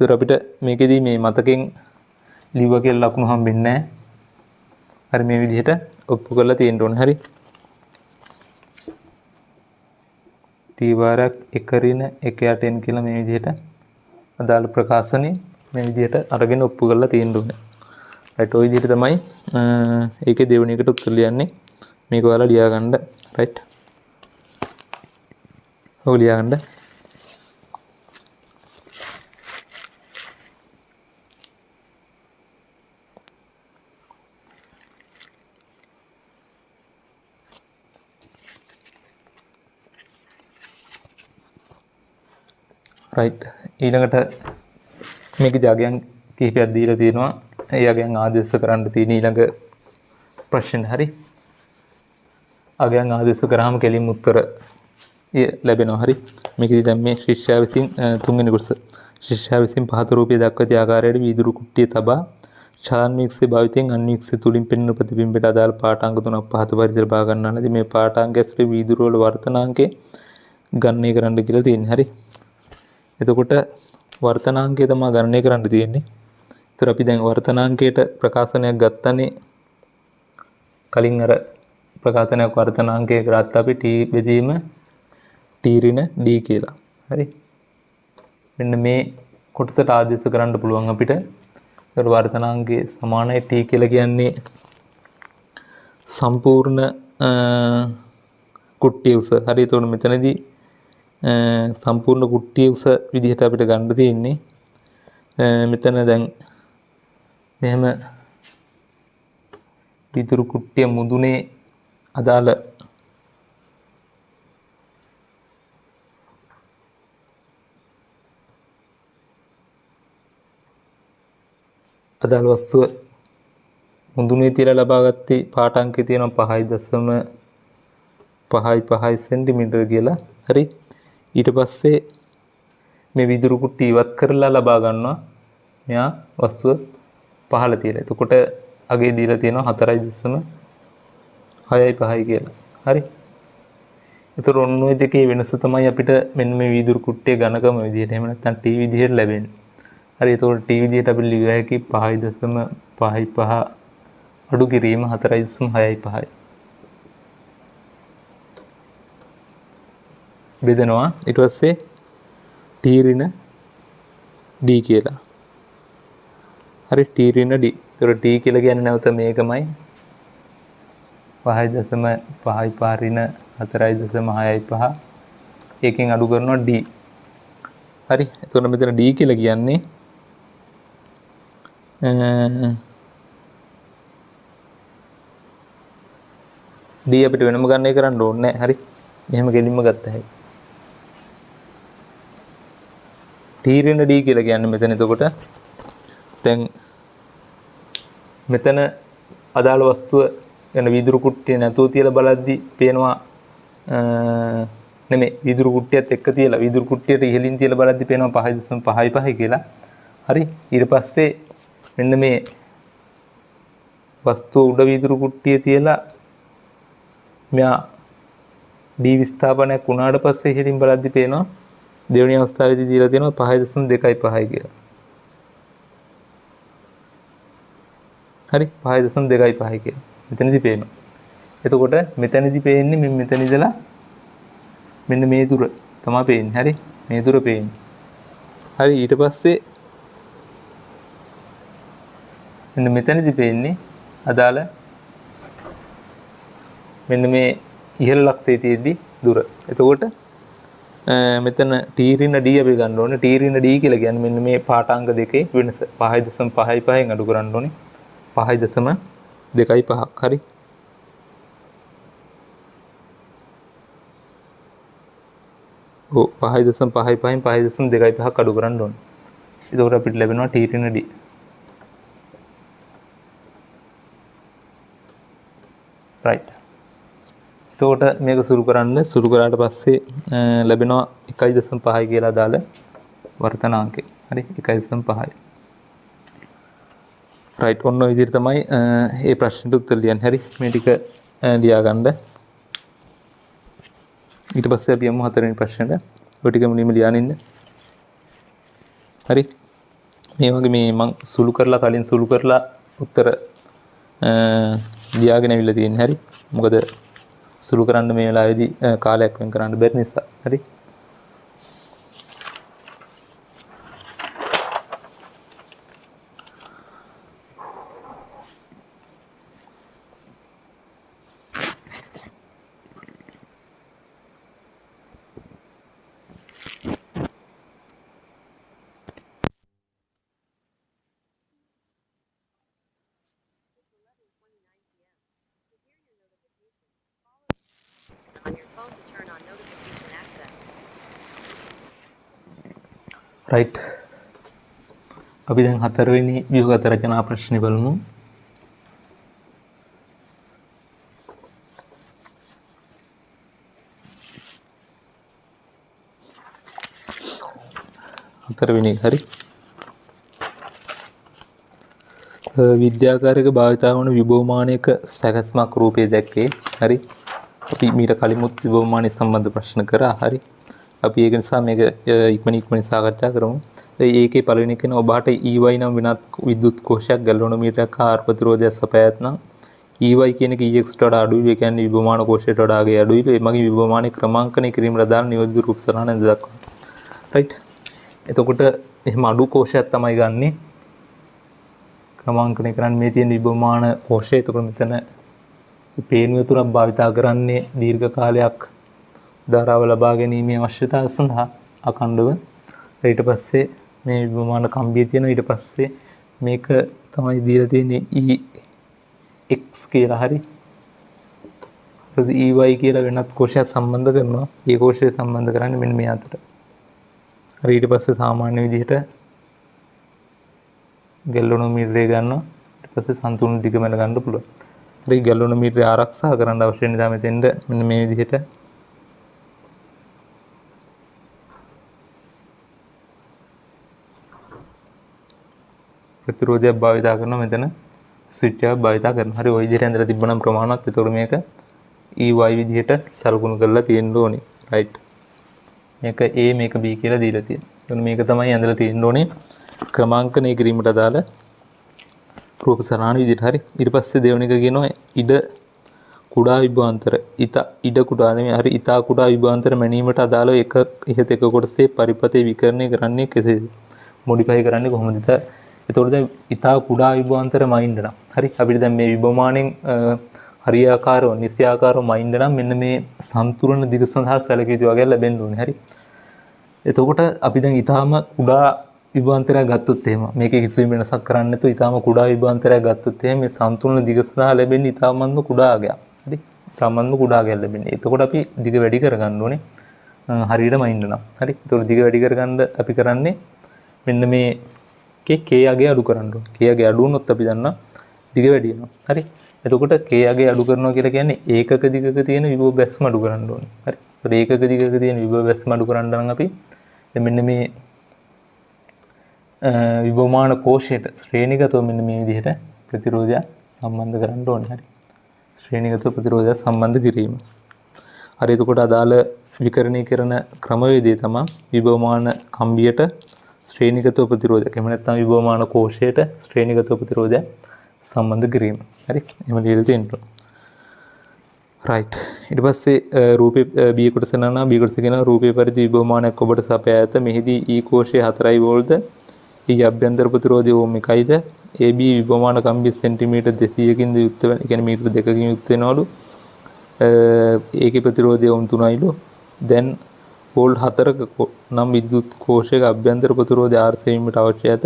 ඒතර අපිට මේකෙදී මේ මතකෙන් ලිව්වා කියලා ලකුණු හම්බෙන්නේ නැහැ. හරි. මේ විදිහට ඔප්පු කරලා තියෙන්න ඕනේ. හරි. t වාරයක් එක ඍණ එකයට n කියලා මේ විදිහට අදාළ ප්‍රකාශනය මේ විදිහට අරගෙන ඔප්පු කරලා තියෙන්න ඕනේ. රයිට්. ඔය විදිහට තමයි ඒකේ දෙවෙනි එකට උත්තර ලියන්නේ. මේක ඔයාලා ලියා ගන්න. රයිට්. ඔය ලියා ගන්න. රයිට්. ඊළඟට මේකේ අගයන් කිහිපයක් දීලා තියෙනවා. ඒ අගයන් ආදේශ කරන්න තියෙන ඊළඟ ප්‍රශ්න. හරි. අගයන් ආදේශ කරාම කෙලින්ම උත්තර ලැබෙනවා. හරි. මේකදී දැන් මේ ශිෂ්‍යයා විසින් තුන්වෙනි කොටස ශිෂ්‍යයා විසින් පහත රූපයේ දක්වති ආකාරයට වීදුරු කුට්ටිය තබා ඡාන්වික්ෂේ භාවිතයෙන් අන්වික්ෂේ තුලින් පෙනෙන ප්‍රතිබිම්බයට අදාළ පාඨාංග තුනක් පහත පරිදි ලබා ගන්නාදී මේ පාඨාංග ඇතුළේ වීදුරු වල වර්තනාංකේ ගණනය කරන්න කියලා තියෙන්නේ. හරි. එතකොට වර්තනාංකය තමයි ගණනය කරන්න තියෙන්නේ. ඒතර අපි දැන් වර්තනාංකයට ප්‍රකාශනයක් ගත්තනේ කලින් අර ප්‍රකාශනයක් වර්තනාංකය ගත්ත අපි t බෙදීම t ඍණ d කියලා. හරි. මෙන්න මේ කොටසට ආදේශ කරන්න පුළුවන් අපිට. ඒතර වර්තනාංකයේ සමානයි t කියලා කියන්නේ සම්පූර්ණ කුට්ටිය උස. හරි. ඒතකොට මෙතනදී සම්පූර්ණ කුට්ටිය උස විදිහට අපිට ගන්න තියෙන්නේ. මෙතන දැන් මෙහෙම වීදුරු කුට්ටිය මුදුනේ අදාළ වස්තුව මුදුනේ තියලා ලබාගත්තේ පාඨාංකය තියෙනවා 5.55 සෙන්ටිමීටර කියලා. හරි. ඊට පස්සේ මේ විදුරු කුට්ටි ඉවත් කරලා ලබා ගන්නවා මෙයා වස්තුව පහළ තියලා. එතකොට අගේ දීලා තියෙනවා 4.65 කියලා. හරි. ඒතර ඔන්න ඔය දෙකේ වෙනස තමයි අපිට මෙන්න මේ විදුරු කුට්ටියේ ඝනකම විදිහට එහෙම නැත්නම් t විදිහට ලැබෙන්නේ. හරි. ඒතකොට t විදිහට අපිට ලියුව හැකි 5.55 අඩු කිරීම 4.65 බෙදනවා. ඊට පස්සේ t ඍණ d කියලා. හරි. t ඍණ d. ඒතර t කියලා කියන්නේ නැවත මේකමයි 5.55 ඍණ 4.65 ඒකෙන් අඩු කරනවා d. හරි. එතකොට මෙතන d කියලා කියන්නේ d අපිට වෙනම ගණනය කරන්න ඕනේ නැහැ. හරි. මෙහෙම ගෙලින්ම ගත්ත හැකියි. t ඍණ d කියලා කියන්නේ මෙතන. එතකොට දැන් මෙතන අදාළ වස්තුව යන වීදුරු කුට්ටිය නැතුව තියලා බලද්දි පේනවා නෙමෙයි වීදුරු කුට්ටියත් එක්ක තියලා වීදුරු කුට්ටියට ඉහළින් තියලා බලද්දි පේනවා 5.55 කියලා. හරි. ඊට පස්සේ මෙන්න මේ වස්තුව උඩ වීදුරු කුට්ටිය තියලා මෙයා d විස්ථාපනයක් වුණාට පස්සේ ඉහළින් බලද්දි පේනවා දෙවෙනි අවස්ථාවේදී දීලා තියෙනවා 5.25 කියලා. හරි. 5.25 කියලා. මෙතනදී පේනවා. එතකොට මෙතනදී පේන්නේ මෙතන ඉඳලා මෙන්න මේ දුර තමයි පේන්නේ. හරි. මේ දුර පේන්නේ. හරි ඊට පස්සේ මෙන්න මෙතනදී පේන්නේ අදාළ මෙන්න මේ ඉහළ ලක්ෂයේ තියෙද්දි දුර. එතකොට මෙතන t ඍණ d අපි ගන්න ඕනේ. t ඍණ d කියලා කියන්නේ මෙන්න මේ පාඨාංග දෙකේ වෙනස 5.55න් අඩු කරන්න ඕනේ. 5.25ක් හරි. ඔව් 5.55න් 5.25ක් අඩු කරන්න ඕනේ. එතකොට අපිට ලැබෙනවා t ඍණ d. right. එතකොට මේක සුළු කරන්න සුළු කරාට පස්සේ ලැබෙනවා 1.5 කියලා දාල වර්තනාංකය. හරි 1.5. right ඔන්න ඔය විදිහට තමයි මේ ප්‍රශ්නෙට උත්තර ලියන්නේ. හරි මේ ටික ලියා ගන්න. ඊට පස්සේ අපි යමු හතරවෙනි ප්‍රශ්නෙට. ඔය ටික මුලින්ම ලියාගෙන ඉන්න. හරි මේ වගේ මේ මම සුළු කරලා කලින් සුළු කරලා උත්තර ලියාගෙන අවිල්ලා තියෙන්නේ. හරි මොකද සුළු කරන්න මේ වෙලාවේදී කාලයක් වෙන් කරන්න බැරි නිසා. හරි on your phone to turn on notification access. right අපි දැන් හතරවෙනි ව්‍යුහගත රචනා ප්‍රශ්නේ බලමු. හතරවෙනි හරි විද්‍යාකාරයක භාවිතා වන විභවමානයක සැකස්මක් රූපයේ දැක්වේ. හරි අපි මීට කලිමුත් විභවමානය සම්බන්ධ ප්‍රශ්න කරා. හරි අපි ඒක නිසා මේක ඉක්මනින් සාකච්ඡා කරමු. ඒකේ පළවෙනි එක නේ ඔබට EY නම් වෙනත් විද්‍යුත් කෝෂයක් ගැලවනෝමීටරයක් ආර ප්‍රතිරෝධයක් සපයත් නම් EY කියන එක EX ට වඩා අඩුයි. ඒ කියන්නේ විභවමාන කෝෂයට වඩා ගේ අඩුයි. ඒ මගින් විභවමානයේ ක්‍රමාංකනය කිරීම රදාන නියෝජිත රූප සරහන දක්වනවා. right එතකොට එහෙම අඩු කෝෂයක් තමයි ගන්නෙ ක්‍රමාංකනය කරන්නේ මේ තියෙන විභවමාන කෝෂය. එතකොට මෙතන පේනුව තුරක් භාවිතා කරන්නේ දීර්ඝ කාලයක් ධාරාව ලබා ගැනීමේ අවශ්‍යතාව සඳහා අඛණ්ඩව. ඊට පස්සේ මේ විභවමාන කම්බිය තියෙනවා. ඊට පස්සේ මේක තමයි දීලා තියෙන්නේ EX කියලා. හරි ඊට EY කියලා වෙනත් කෝෂයක් සම්බන්ධ කරනවා. ඒ කෝෂය සම්බන්ධ කරන්නේ මෙන්න මේ අතර. හරි ඊට පස්සේ සාමාන්‍ය විදිහට ගැලවනෝමීටරය ගන්නවා. ඊට පස්සේ සම්තුලන දිගමැල ගන්න පුළුවන්. හරි ගැලවනෝමීටරය ආරක්ෂා කරන්න අවශ්‍ය නිසා මෙතෙන්ද මෙන්න මේ විදිහට ප්‍රතිරෝධයක් භාවිතා කරනවා. මෙතන ස්විච් එකක් භාවිතා කරනවා. හරි ওই විදිහට ඇඳලා තිබ්බනම් ප්‍රමාණවත්. ඒතකොට මේක EY විදිහට සලකුණු කරලා තියෙන්න ඕනේ. right මේක A මේක B කියලා දීලා තියෙනවා. එතන මේක තමයි ඇඳලා තියෙන්න ඕනේ ක්‍රමාංකනය කිරීමට අදාළ රූප සරහන විදිහට. හරි ඊට පස්සේ දෙවෙනි එක කියනවා ඉඩ කුඩා විභවාන්තර ඉඩ කුඩා නෙමෙයි හරි ඉතා කුඩා විභවාන්තර මැනීමට අදාළව එක ඉහත එක කොටසේ පරිපතේ විකරණය කරන්නේ කෙසේද? මොඩිෆයි කරන්නේ කොහොමද? එතකොට දැන් ඉතා කුඩා විභවාන්තර මයින්ඩ් නම් හරි අපිට දැන් මේ විභවමාණයෙන් හරියාකාරව නිසියාකාරව මයින්ඩ් නම් මෙන්න මේ සම්තුලන දිග සඳහා සැලකිය යුතු වගේ ලැබෙන්න ඕනේ. හරි එතකොට අපි දැන් ඊටාම කුඩා විභවාන්තරයක් ගත්තොත් එහෙම මේකේ කිසිම වෙනසක් කරන්නේ නැතුව ඊටාම කුඩා විභවාන්තරයක් ගත්තොත් එහෙම මේ සම්තුලන දිග සඳහා ලැබෙන්නේ ඊටාමත්ම කුඩා අගයක්. හරි ඊටාමත්ම කුඩා අගයක් ලැබෙන්නේ. එතකොට අපි දිග වැඩි කරගන්න ඕනේ හරියට මයින්ඩ් නම්. හරි එතකොට දිග වැඩි කරගන්න අපි කරන්නේ මෙන්න මේ k අගය අඩු කරන්න ඕනේ. k අගය අඩු වුණොත් අපි දන්නා දිග වැඩි වෙනවා. හරි එතකොට k අගය අඩු කරනවා කියලා කියන්නේ ඒකක දිගක තියෙන විභව බැස්ම අඩු කරන්න ඕනේ. හරි ඒකක දිගක තියෙන විභව බැස්ම අඩු කරන්න නම් අපි මෙන්න මේ විභවමාන කෝෂයට ශ්‍රේණිගතව මෙන්න මේ විදිහට ප්‍රතිරෝධය සම්බන්ධ කරන්න ඕනේ. හරි ශ්‍රේණිගතව ප්‍රතිරෝධය සම්බන්ධ කිරීම. හරි එතකොට අදාළ විකරණය කරන ක්‍රමවේදය තමයි විභවමාන කම්බියට ශ්‍රේණිගතව ප්‍රතිරෝධයක්. එහෙම නැත්නම් විභවමාන කෝෂයට ශ්‍රේණිගතව ප්‍රතිරෝධය සම්බන්ධ කිරීම. හරි එහෙම ලියලා තියෙනවා. රයිට්. ඊට පස්සේ රූපේ B කොටස නනා B කොටස කියන රූපේ පරිදි විභවමානයක් ඔබට සපයා ඇත. මෙහිදී E කෝෂයේ 4 වෝල්ට් E අභ්‍යන්තර ප්‍රතිරෝධය ඕම් 1යිද AB විභවමාන කම්බි සෙන්ටිමීටර් 200කින් යුක්ත වෙන. ඒ කියන්නේ මීටර 2කින් යුක්ත වෙනවලු. ඒකේ ප්‍රතිරෝධය ඕම් 3යිලු. දැන් වෝල්ට් 4ක නම් විද්‍යුත් කෝෂයක අභ්‍යන්තර ප්‍රතිරෝධය R සෙවීමට අවශ්‍ය ඇත.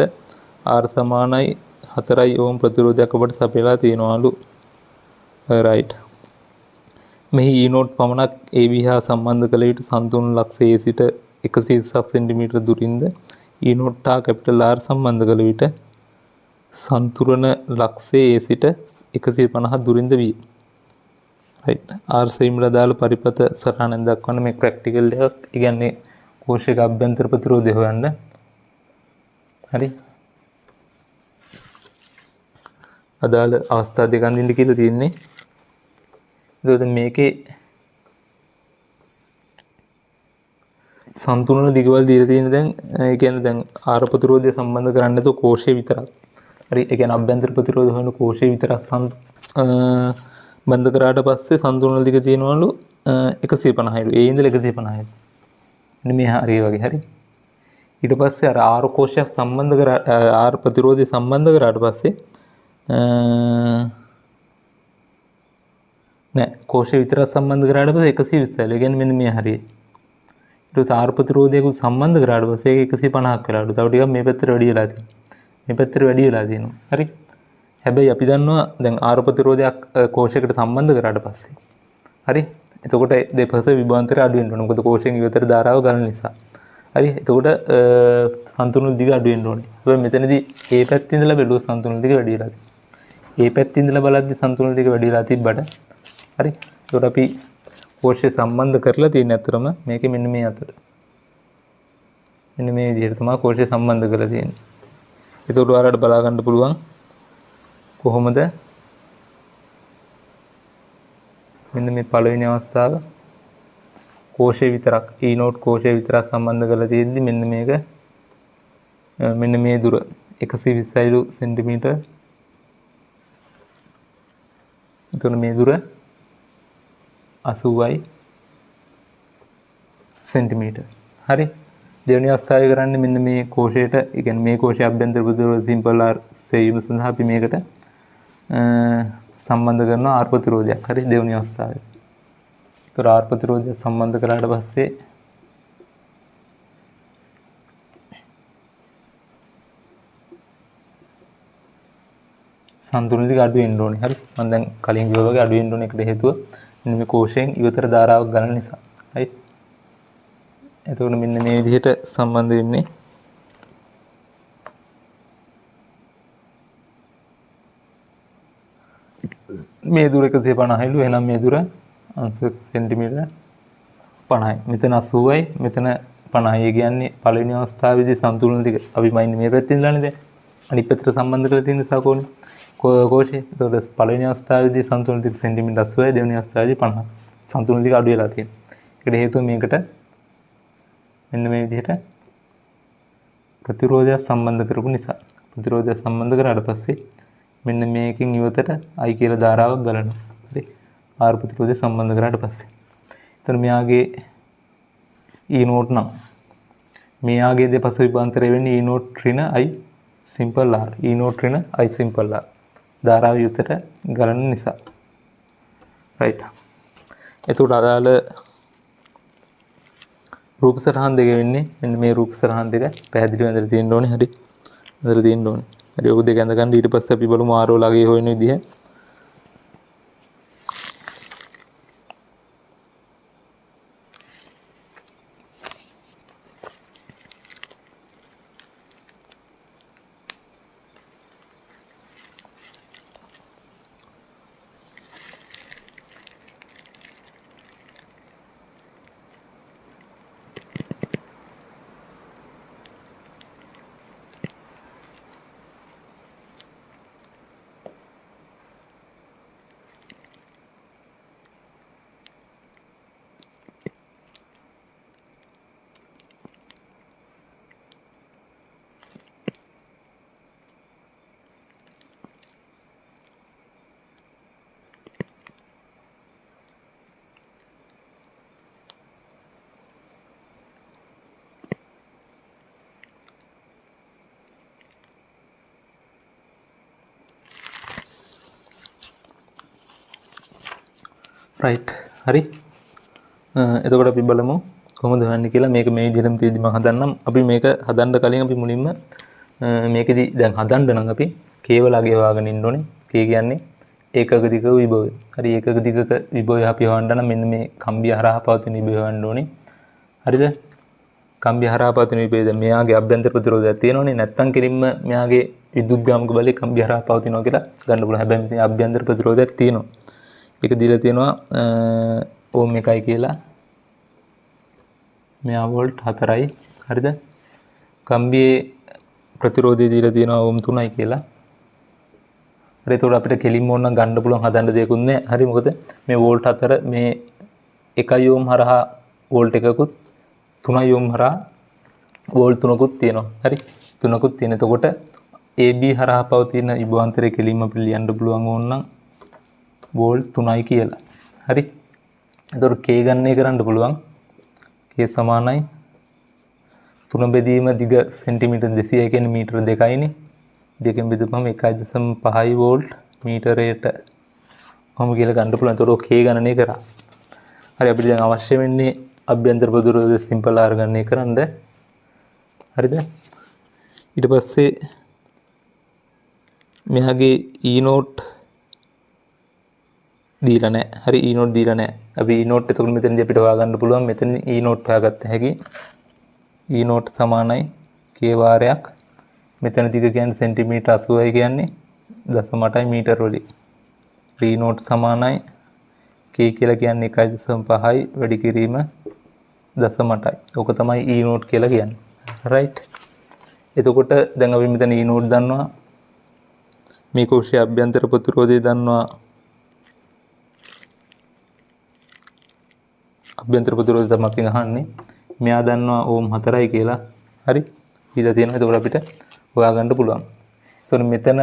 R සමානයි 4 ඕම් ප්‍රතිරෝධයක් ඔබට සපයලා තියෙනවලු. රයිට්. මෙහි E0 පමණක් AB හා සම්බන්ධ කළ විට සන්තුලන ලක්ෂ A සිට 120ක් සෙන්ටිමීටර දුරින්ද E0 හා කැපිටල් R සම්බන්ධ කළ විට සන්තුලන ලක්ෂ A සිට 150ක් දුරින්ද විය. රයිට්. R සෙවීමට අදාළ පරිපථ සටහනෙන් දක්වන මේ ප්‍රැක්ටිකල් එකක්. ඒ කියන්නේ කෝෂයක අභ්‍යන්තර ප්‍රතිරෝධය හොයන්න. හරි. අදාළ අවස්ථා දෙක අඳින්න කියලා තියෙන්නේ. එතකොට මේකේ සන්තුලන දිගවල දීලා තියෙන දැන් ඒ කියන්නේ දැන් ආර ප්‍රතිරෝධය සම්බන්ධ කරන්නේ නැතුව කෝෂය විතරක්. හරි. ඒ කියන්නේ අභ්‍යන්තර ප්‍රතිරෝධ හොයන කෝෂය විතරක් බන්ධ කරාට පස්සේ සන්තුලන දිග තියෙනවලු 150යිලු. ඒ ඉඳලා 150යි. මෙන්න මේ හරිය වගේ. හරි. ඊට පස්සේ අර ආර කෝෂයක් සම්බන්ධ කර ආර ප්‍රතිරෝධය සම්බන්ධ කරාට පස්සේ නෑ කෝෂය විතරක් සම්බන්ධ කරාට පස්සේ 120යිලු. ඒ කියන්නේ මෙන්න මේ හරිය. ඊට පස්සේ ආර ප්‍රතිරෝධයකුත් සම්බන්ධ කරාට පස්සේ ඒක 150ක් වෙලාලු. තව ටිකක් මේ පැත්තට වැඩි වෙලා තියෙනවා. මේ පැත්තට වැඩි වෙලා තියෙනවා. හරි. හැබැයි අපි දන්නවා දැන් ආර ප්‍රතිරෝධයක් කෝෂයකට සම්බන්ධ කරාට පස්සේ. හරි. එතකොට දෙපස විභවාන්තරය අඩු වෙන්න ඕනේ. මොකද කෝෂයෙන් ඉවතට ධාරාව ගන්න නිසා. හරි. එතකොට සන්තුලන දිග අඩු වෙන්න ඕනේ. හැබැයි මෙතනදී A පැත්තේ ඉඳලා බැලුවොත් සන්තුලන දිග වැඩි වෙලා තියෙනවා. A පැත්තේ ඉඳලා බලද්දි සන්තුලන දිග වැඩි වෙලා තිබ්බට හරි. එතකොට අපි කෝෂය සම්බන්ධ කරලා තියෙන අතරම මේකේ මෙන්න මේ අතර. මෙන්න මේ විදිහට තමයි කෝෂය සම්බන්ධ කරලා තියෙන්නේ. එතකොට ඔයාලට බලා ගන්න පුළුවන් කොහොමද මෙන්න මේ පළවෙනි අවස්ථාව කෝෂය විතරක් E0 කෝෂය විතරක් සම්බන්ධ කරලා තියෙද්දි මෙන්න මේක මෙන්න මේ දුර 120යිලු සෙන්ටිමීටර්. එතකොට මේ දුර 80යි සෙන්ටිමීටර්. හරි. දෙවෙනි අවස්ථාවේ කරන්නේ මෙන්න මේ කෝෂයට, ඒ කියන්නේ මේ කෝෂයේ අභ්‍යන්තර ප්‍රතිරෝධ සිම්පල් R සෙවීම සඳහා අපි මේකට සම්බන්ධ කරනවා R ප්‍රතිරෝධයක්. හරි. දෙවෙනි අවස්ථාවේ. ඒතර R ප්‍රතිරෝධය සම්බන්ධ කරාට පස්සේ සන්තුලන දිග අඩු වෙන්න ඕනේ. හරි. මම දැන් කලින් කිව්වා වගේ අඩු වෙන්න ඕනේ. ඒකට හේතුව මෙන්න මේ කෝෂයෙන් ඉවතට ධාරාවක් ගන්න නිසා. හරි. එතකොට මෙන්න මේ විදිහට සම්බන්ධ වෙන්නේ. මේ දුර 150යිලු. එහෙනම් මේ දුර අංශ සෙන්ටිමීටර 50යි. මෙතන 80යි, මෙතන 50යි. ඒ කියන්නේ පළවෙනි අවස්ථාවේදී සන්තුලන දිග අපි මයින් මේ පැත්තේ ඉඳලානේ දැන් අනිත් පැත්තට සම්බන්ධ කරලා තියෙන නිසා කෝණේ කෝෂය. එතකොට පළවෙනි අවස්ථාවේදී සන්තුලන දිග සෙන්ටිමීටර 80යි, දෙවෙනි අවස්ථාවේදී 50. සන්තුලන දිග අඩු වෙලා තියෙනවා. ඒකට හේතුව මේකට මෙන්න මේ විදිහට ප්‍රතිරෝධය සම්බන්ධ කරපු නිසා. ප්‍රතිරෝධය සම්බන්ධ කරාට පස්සේ මෙන්න මේකෙන් ඉවතට I කියලා ධාරාවක් ගලනවා. හරි. R ප්‍රතිරෝධය සම්බන්ධ කරාට පස්සේ. එතන මෙයාගේ E0 නම් මෙයාගේ දෙපස විභාන්තරය වෙන්නේ E0 ඍණ I සිම්පල් R. E0 ඍණ I සිම්පල් R. ධාරාව ඉවතට ගලන නිසා. රයිට්. එතකොට අදාළ රූප සටහන් දෙක වෙන්නේ මෙන්න මේ රූප සටහන් දෙක පැහැදිලිව ඇඳලා තියෙන්න ඕනේ. හරි. ඇඳලා තියෙන්න ඕනේ. හරි. ඔක දෙක ඇඳ ගන්න ඊට පස්සේ අපි බලමු ආරෝ ලගේ හොයන විදිහ. රයිට් හරි එතකොට අපි බලමු කොහොමද හොයන්නේ කියලා මේක මේ විදිහටම තියෙදි මම හදන්නම් අපි මේක හදන්න කලින් අපි මුලින්ම මේකෙදි දැන් හදන්න නම් අපි කේවලගේ හොයාගෙන ඉන්න ඕනේ කේ කියන්නේ ඒකක දිග විභවය හරි ඒකක දිගක විභවය අපි හොයන්න නම් මෙන්න මේ කම්බිය හරහා පවතින විභවය හොයන්න ඕනේ හරිද කම්බිය හරහා පවතින විභවය දැන් මෙයාගේ අභ්‍යන්තර ප්‍රතිරෝධයක් තියෙනවනේ නැත්තම් කෙලින්ම මෙයාගේ විදුලත් ගාමක බලය කම්බිය හරහා පවතිනවා කියලා ගන්න පුළුවන් හැබැයි මෙතන අභ්‍යන්තර ප්‍රතිරෝධයක් තියෙනවා ඒක දීලා තියෙනවා ඕම් එකයි කියලා මෙයා වෝල්ට් 4යි හරිද කම්බියේ ප්‍රතිරෝධය දීලා තියෙනවා ඕම් 3යි කියලා හරි ඒතකොට අපිට කෙලින්ම ඕන නම් ගන්න පුළුවන් හදන්න දෙයක්වත් නැහැ හරි මොකද මේ වෝල්ට් 4 මේ 1 ඕම් හරහා වෝල්ට් එකකුත් 3 ඕම් හරහා වෝල්ට් 3කුත් තියෙනවා හරි 3කුත් තියෙන එතකොට AB හරහා පවතින විභවාන්තරය කෙලින්ම අපිට ලියන්න පුළුවන් ඕන නම් වෝල්ට් 3යි කියලා හරි එතකොට K ගණනය කරන්න පුළුවන් K සමානයි 3 බෙදීම දිග සෙන්ටිමීටර් 200 කියන්නේ මීටර 2යිනේ දෙකෙන් බෙදපුවම 1.5 වෝල්ට් මීටරයට කොහොම කියලා ගන්න පුළුවන්. එතකොට K ගණනය කරා. හරි අපිට දැන් අවශ්‍ය වෙන්නේ අභ්‍යන්තර ප්‍රතිරෝධය සිම්පල් R ගණනය කරන්න. හරිද? ඊට පස්සේ මෙයාගේ E note දීලා නැහැ. හරි E note දීලා නැහැ. අපි E note එතකොට මෙතනදී අපිට හොයාගන්න පුළුවන්. මෙතන E note හොයාගත්ත හැකි. E note සමානයි K වාරයක්. මෙතන දිග කියන්නේ සෙන්ටිමීටර් 80යි කියන්නේ 0.8යි මීටර වලින්. E note සමානයි K කියලා කියන්නේ 1.5යි වැඩි කිරීම 0.8යි. ඕක තමයි E note කියලා කියන්නේ. right. එතකොට දැන් අපි මෙතන E note දන්නවා. මේ කෝෂයේ අභ්‍යන්තර ප්‍රතිරෝධය දන්නවා. අභ්‍යන්තර ප්‍රතිරෝධය තමයි අපි අහන්නේ. මෙයා දන්නවා ඕම් 4යි කියලා. හරි. ඊළඟ තියෙනවා. එතකොට අපිට හොයාගන්න පුළුවන්. එතකොට මෙතන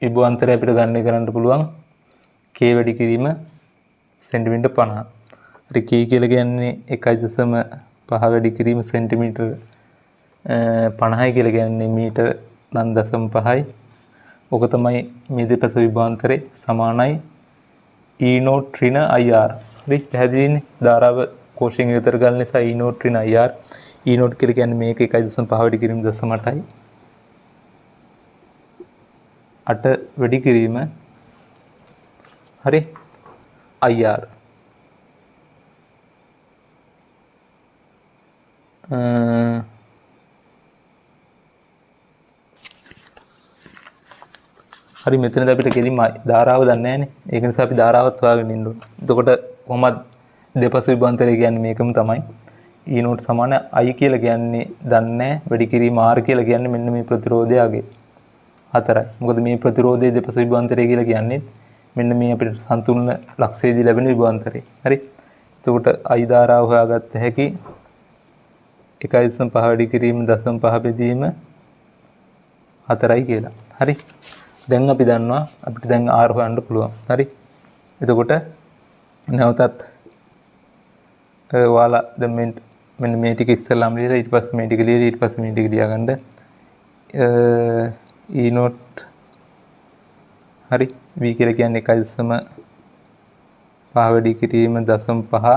විභවාන්තරය අපිට ගණනය කරන්න පුළුවන් K වැඩි කිරීම සෙන්ටිමීටර් 50. හරි K කියලා කියන්නේ 1.5 වැඩි කිරීම සෙන්ටිමීටර් 50යි කියලා කියන්නේ මීටර 9.5යි. ඔක තමයි මේ දෙපස විභවාන්තරේ සමානයි E naught ඍණ IR. හරි පැහැදිලිනේ ධාරාව කෝෂයෙන් ඉවතර ගන්න නිසා E naught ඍණ IR. E naught කියලා කියන්නේ මේක 1.5 වැඩි කිරීම 0.8යි. 8 වැඩි කිරීම හරි IR හරි මෙතනද අපිට කෙලින්ම ධාරාව දන්නේ නැහැනේ. ඒක නිසා අපි ධාරාවත් හොයාගෙන ඉන්න ඕනේ. එතකොට කොහොමද දෙපස විභාන්තරය කියන්නේ මේකම තමයි. E naught සමාන I කියලා කියන්නේ දන්නේ වැඩි කිරීම R කියලා කියන්නේ මෙන්න මේ ප්‍රතිරෝධය අගේ 4යි. මොකද මේ ප්‍රතිරෝධයේ දෙපස විභාන්තරය කියලා කියන්නේ මෙන්න මේ අපිට සන්තුලන ලක්ෂයේදී ලැබෙන විභාන්තරය. හරි. එතකොට I ධාරාව හොයාගත්ත හැකි 1.5 වැඩි කිරීම 0.5 බෙදීම 4යි කියලා. හරි. දැන් අපි දන්නවා අපිට දැන් R හොයන්න පුළුවන්. හරි. එතකොට නැවතත් ඔයාලා දැන් මෙන්න මේ ටික ඉස්සෙල්ලාම ලියලා ඊට පස්සේ මේ ටික ලියලා ඊට පස්සේ මේ ටික ලියාගන්න. E naught හරි V කියලා කියන්නේ 1.5 වැඩි කිරීම 0.5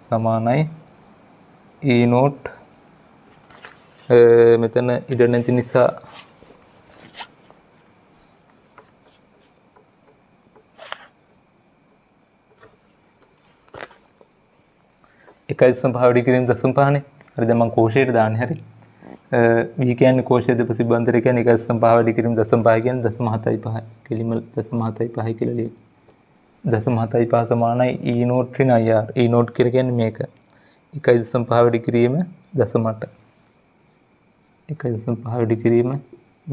සමානයි E naught මෙතන ඉඩ නැති නිසා එකයි සම්භාවඩි කිරීම 0.5නේ. හරි දැන් මම කෝෂයට දාන්නේ හරි. V කියන්නේ කෝෂයේ දෙපස විභාන්තරය කියන්නේ එකයි සම්භාවඩි කිරීම 0.5 කියන්නේ 0.75. කෙලිම 0.75 කියලා ලියන්න. 0.75 සමානයි E naught ඍණ IR. E naught කියලා කියන්නේ මේක. 1.5 වැඩි කිරීම 0.8. 1.5 වැඩි කිරීම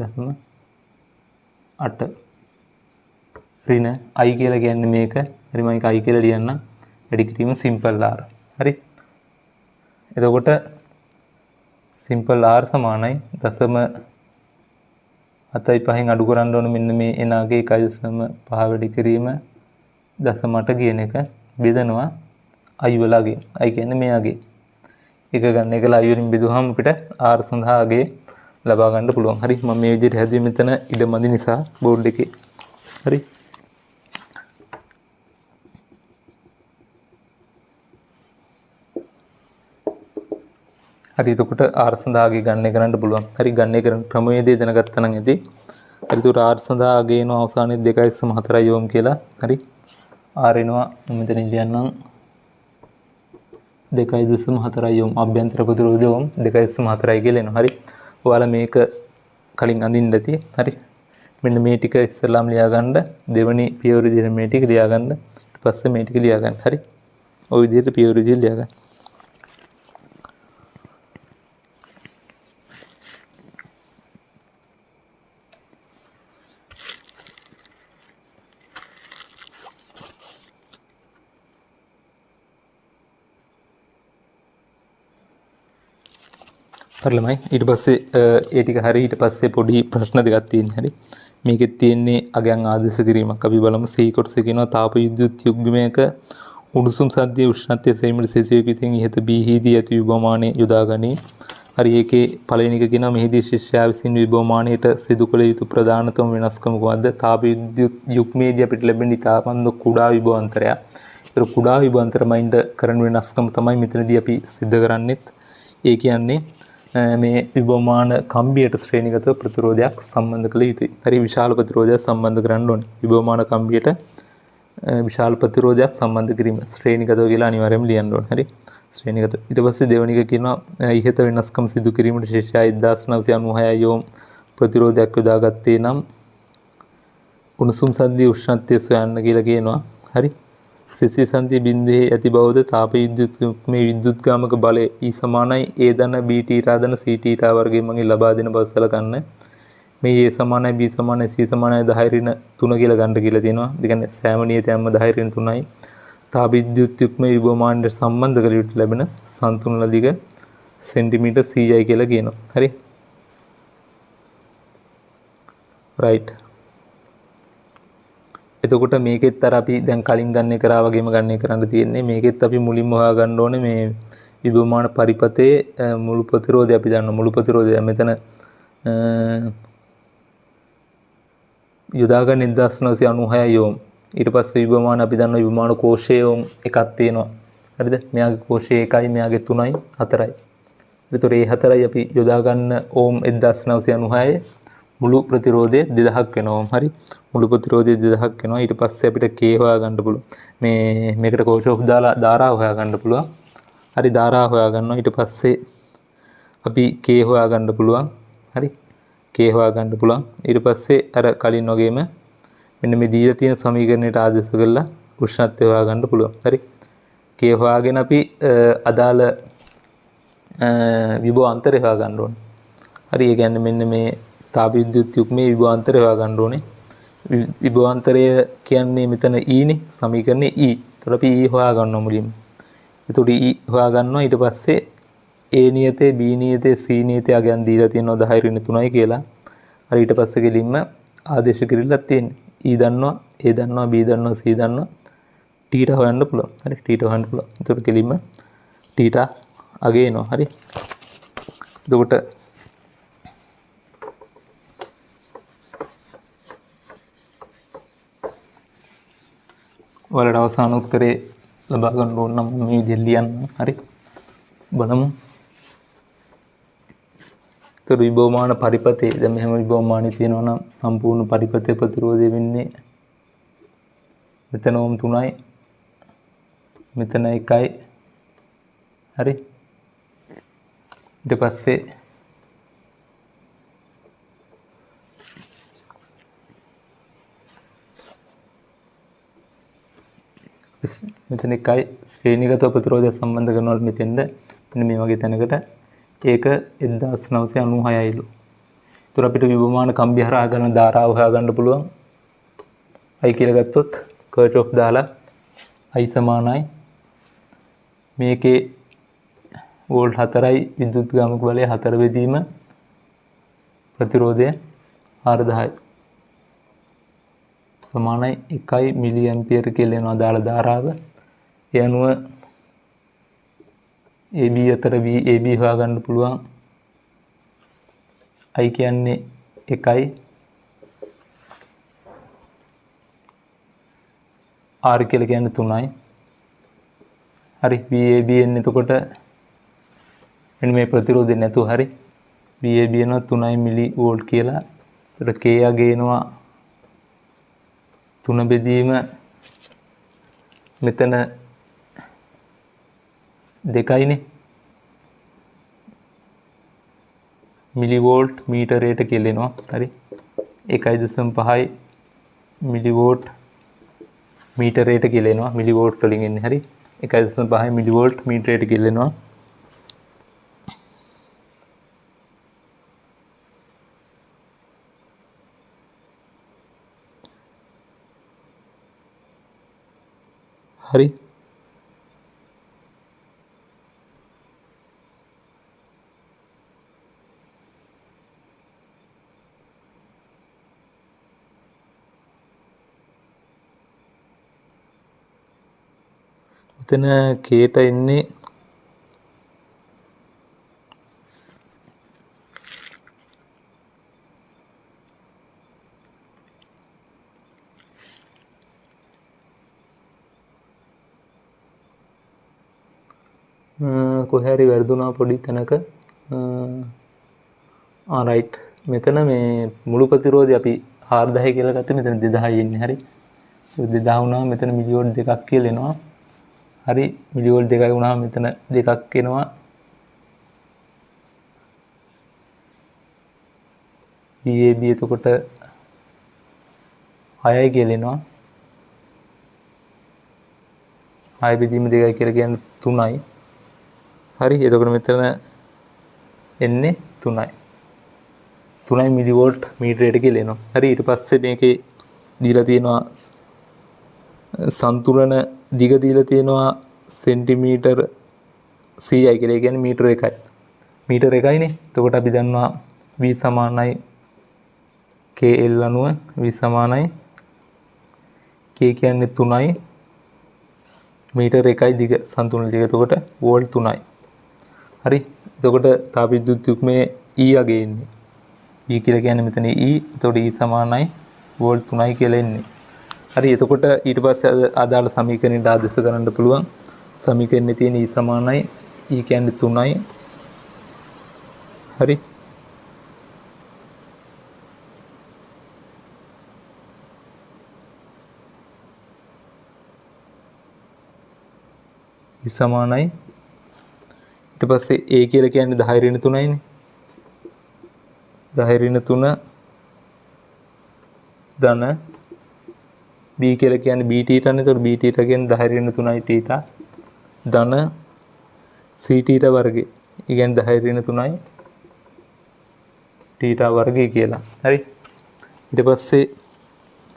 0.8. ඍණ I කියලා කියන්නේ මේක. හරි මම ඒක I කියලා ලියන්නම්. වැඩි කිරීම සිම්පල් R. හරි. එතකොට සිම්පල් R සමානයි 0.75න් අඩු කරන්න ඕන මෙන්න මේ එනාගේ 1.5 වැඩි කිරීම 0.8 කියන එක බෙදනවා I වලගේ. I කියන්නේ මෙයාගේ. එක ගන්න එකලා I වලින් බෙදුවාම අපිට R සඳහා අගේ ලබා ගන්න පුළුවන්. හරි මම මේ විදිහට හැදුවේ මෙතන ඉඩමදි නිසා බෝඩ් එකේ. හරි. හරි එතකොට R සඳහා ගේ ගණනය කරන්න පුළුවන්. හරි ගණනය කරන ක්‍රමවේදය දැනගත්තා නම් ඇති. හරි එතකොට R සඳහා ගේ එනවා අවසානයේ 2.4 ඕම් කියලා. හරි R එනවා මෙතන ලියන්නම් 2.4 ඕම් අභ්‍යන්තර ප්‍රතිරෝධය ඕම් 2.4 කියලා එනවා. හරි ඔයාලා මේක කලින් අඳින්න ඇති. හරි මෙන්න මේ ටික ඉස්සෙල්ලාම ලියා ගන්න. දෙවෙනි පියවර විදිහට මේ ටික ලියා ගන්න. ඊට පස්සේ මේ ටික ලියා ගන්න. හරි ওই විදිහට පියවර විදිහට ලියා ගන්න. හරිලමයි ඊට පස්සේ ඒ ටික හරි ඊට පස්සේ පොඩි ප්‍රශ්න දෙකක් තියෙනවා. හරි මේකෙත් තියෙන්නේ අගයන් ආදේශ කිරීමක්. අපි බලමු C කොටසේ කියනවා තාප විද්‍යුත් යුග්මයක උණුසුම් සද්දයේ උෂ්ණත්වය සෙමිට සෙසියක විසින් ඉහත B හිදී ඇති විභවමානය යොදා ගනී. හරි ඒකේ පළවෙනි එක කියනවා මෙහිදී ශිෂ්‍යයා විසින් විභවමානයට සිදු කළ යුතු ප්‍රධානතම වෙනස්කම කොහොමද? තාප විද්‍යුත් යුග්මයේදී අපිට ලැබෙන ඉතාමත් කුඩා විභවාන්තරයක්. ඒක කුඩා විභවාන්තරමයින්ද කරන වෙනස්කම තමයි මෙතනදී අපි සිද්ධ කරන්නේත්. ඒ කියන්නේ මේ විභවමාන කම්බියට ශ්‍රේණිගතව ප්‍රතිරෝධයක් සම්බන්ධ කළ යුතුයි. හරි විශාල ප්‍රතිරෝධයක් සම්බන්ධ කරන්න ඕනේ. විභවමාන කම්බියට විශාල ප්‍රතිරෝධයක් සම්බන්ධ කිරීම ශ්‍රේණිගතව කියලා අනිවාර්යයෙන්ම ලියන්න ඕනේ. හරි ශ්‍රේණිගත. ඊට පස්සේ දෙවෙනි එක කියනවා ඉහත වෙනස්කම් සිදු කිරීමට ශිෂ්‍යයා 1996 යෝම් ප්‍රතිරෝධයක් යොදාගත්තේ නම් උණුසුම් සද්දේ උෂ්ණත්වය සොයන්න කියලා කියනවා. හරි සිසි සන්ධි බිඳුවේ ඇති බවද තාප විද්‍යුත් මේ විද්‍යුත්ගාමක බලය E සමානයි A ධන B θ ධන C θ වර්ගයෙන් මගේ ලබා දෙන බව සලකන්න. මේ A සමානයි B සමානයි C සමානයි 10 ඍණ 3 කියලා ගන්න කියලා තියෙනවා. ඒ කියන්නේ සෑම නියතයක්ම 10 ඍණ 3යි. තාප විද්‍යුත් යුක්මේ විභවමානයට සම්බන්ධ කළ යුතු ලැබෙන සන්තුලන දිග සෙන්ටිමීටර් 100යි කියලා කියනවා. හරි. right. එතකොට මේකෙත් අර අපි දැන් කලින් ගන්න කරා වගේම ගන්න කරන්න තියෙන්නේ මේකෙත් අපි මුලින්ම හොයා ගන්න ඕනේ මේ විභවමාන පරිපතේ මුළු ප්‍රතිරෝධය අපි දන්න මුළු ප්‍රතිරෝධය මෙතන යොදාගන්න 1996 ඕම් ඊට පස්සේ විභවමාන අපි දන්න විභවමාන කෝෂයේ ඕම් එකක් තියෙනවා හරිද මෙයාගේ කෝෂයේ 1යි මෙයාගේ 3යි 4යි ඒතර ඒ 4යි අපි යොදා ගන්න ඕම් 1996 මුළු ප්‍රතිරෝධය 2000ක් වෙනවා හරි මුළු ප්‍රතිරෝධය 2000ක් වෙනවා ඊට පස්සේ අපිට K හොයා ගන්න පුළුවන් මේ මේකට කෝෂෝප් දාලා ධාරාව හොයා ගන්න පුළුවන් හරි ධාරාව හොයා ගන්නවා ඊට පස්සේ අපි K හොයා ගන්න පුළුවන් හරි K හොයා ගන්න පුළුවන් ඊට පස්සේ අර කලින් වගේම මෙන්න මේ දීලා තියෙන සමීකරණයට ආදේශ කරලා උෂ්ණත්වය හොයා ගන්න පුළුවන් හරි K හොයාගෙන අපි අදාළ විභව අන්තරය හොයා ගන්න ඕනේ හරි ඒ කියන්නේ මෙන්න මේ තාප විද්‍යුත් යුග්මේ විභවාන්තරය හොයා ගන්න ඕනේ. විභවාන්තරය කියන්නේ මෙතන E නේ සමීකරණේ E. ඒතකොට අපි E හොයා ගන්නවා මුලින්ම. ඒතකොට E හොයා ගන්නවා ඊට පස්සේ A නියතේ B නියතේ C නියතේ අගයන් දීලා තියෙනවා 10 ඍණ 3යි කියලා. හරි ඊට පස්සේ ගෙලින්ම ආදේශ කිරිල්ලක් තියෙන්නේ. E දන්නවා A දන්නවා B දන්නවා C දන්නවා T හොයන්න පුළුවන්. හරි T හොයන්න පුළුවන්. ඒතකොට ගෙලින්ම T අගේ එනවා. හරි. එතකොට ඔයාලට අවසාන උත්තරේ ලබා ගන්න ඕන නම් මේ විදිහට ලියන්න. හරි. බලමු. ඒතර විභවමාන පරිපතේ දැන් මෙහෙම විභවමානි තියෙනවා නම් සම්පූර්ණ පරිපතේ ප්‍රතිරෝධය වෙන්නේ මෙතන ඕම් 3යි. මෙතන 1යි. හරි. ඊට පස්සේ මෙතන එකයි ශ්‍රේණිගත ප්‍රතිරෝධය සම්බන්ධ කරනවල මෙතෙන්ද මෙන්න මේ වගේ තැනකට ඒක 1996යිලු. ඒතර අපිට විභවමාන කම්බිය හරහා ගන්න ධාරාව හොයා ගන්න පුළුවන්. I කියලා ගත්තොත් කර්චොෆ් දාලා I සමානයි මේකේ වෝල්ට් 4යි විද්‍යුත්ගාමක බලය 4 බෙදීම ප්‍රතිරෝධය 4000යි. සමානයි 1 මිලි ඇම්පියර් කියලා එනවා දාලා ධාරාව. ඒ අනුව AB අතර AB හොයා ගන්න පුළුවන්. I කියන්නේ 1යි R කියලා කියන්නේ 3යි. හරි VAB එන්නේ එතකොට මෙන්න මේ ප්‍රතිරෝධය නැතුව හරි VAB එනවා 3 මිලි වෝල්ට් කියලා. එතකොට K අගේ එනවා 3 බෙදීම මෙතන 2යිනේ මිලි වෝල්ට් මීටරයට කෙලෙනවා. හරි 1.5යි මිලි වෝල්ට් මීටරයට කෙලෙනවා. මිලි වෝල්ට් වලින් එන්නේ. හරි 1.5යි මිලි වෝල්ට් මීටරයට කෙලෙනවා. හරි එතන කේට එන්නේ කොහේ හරි වැරදුනා පොඩි තැනක රයිට් මෙතන මේ මුළු ප්‍රතිරෝධය අපි 4000 කියලා ගත්තේ මෙතන 2000 ඉන්නේ හරි 2000 වුණාම මෙතන මිලි වෝල්ට් දෙකක් කියලා එනවා හරි මිලි වෝල්ට් දෙකයි වුණාම මෙතන දෙකක් එනවා VAB එතකොට 6යි කියලා එනවා 6 බෙදීම 2යි කියලා කියන්නේ 3යි හරි එතකොට මෙතන එන්නේ 3යි මිලි වෝල්ට් මීටරයට කියලා එනවා හරි ඊට පස්සේ මේකේ දීලා තියෙනවා සන්තුලන දිග දීලා තියෙනවා සෙන්ටිමීටර් 100යි කියලා. ඒ කියන්නේ මීටර 1යි. මීටර 1යිනේ. එතකොට අපි දන්නවා v සමානයි KL අනුව v සමානයි K කියන්නේ 3යි මීටර 1යි දිග සන්තුලන දිග. එතකොට වෝල්ට් 3යි. හරි. එතකොට තාප විද්‍යුත් යුග්මයේ E අගේ එන්නේ. E කියලා කියන්නේ මෙතන E. එතකොට E සමානයි වෝල්ට් 3යි කියලා එන්නේ. හරි එතකොට ඊට පස්සේ අදාළ සමීකරණයට ආදේශ කරන්න පුළුවන් සමීකරණේ තියෙන E සමානයි E කියන්නේ 3යි හරි E සමානයි ඊට පස්සේ A කියලා කියන්නේ 10 ඍණ 3යිනේ 10 ඍණ 3 ධන b කියලා කියන්නේ b θ නේ. එතකොට b θ කියන්නේ 10 ඍණ 3යි θ ධන c θ වර්ගය. ඒ කියන්නේ 10 ඍණ 3යි θ වර්ගය කියලා. හරි. ඊට පස්සේ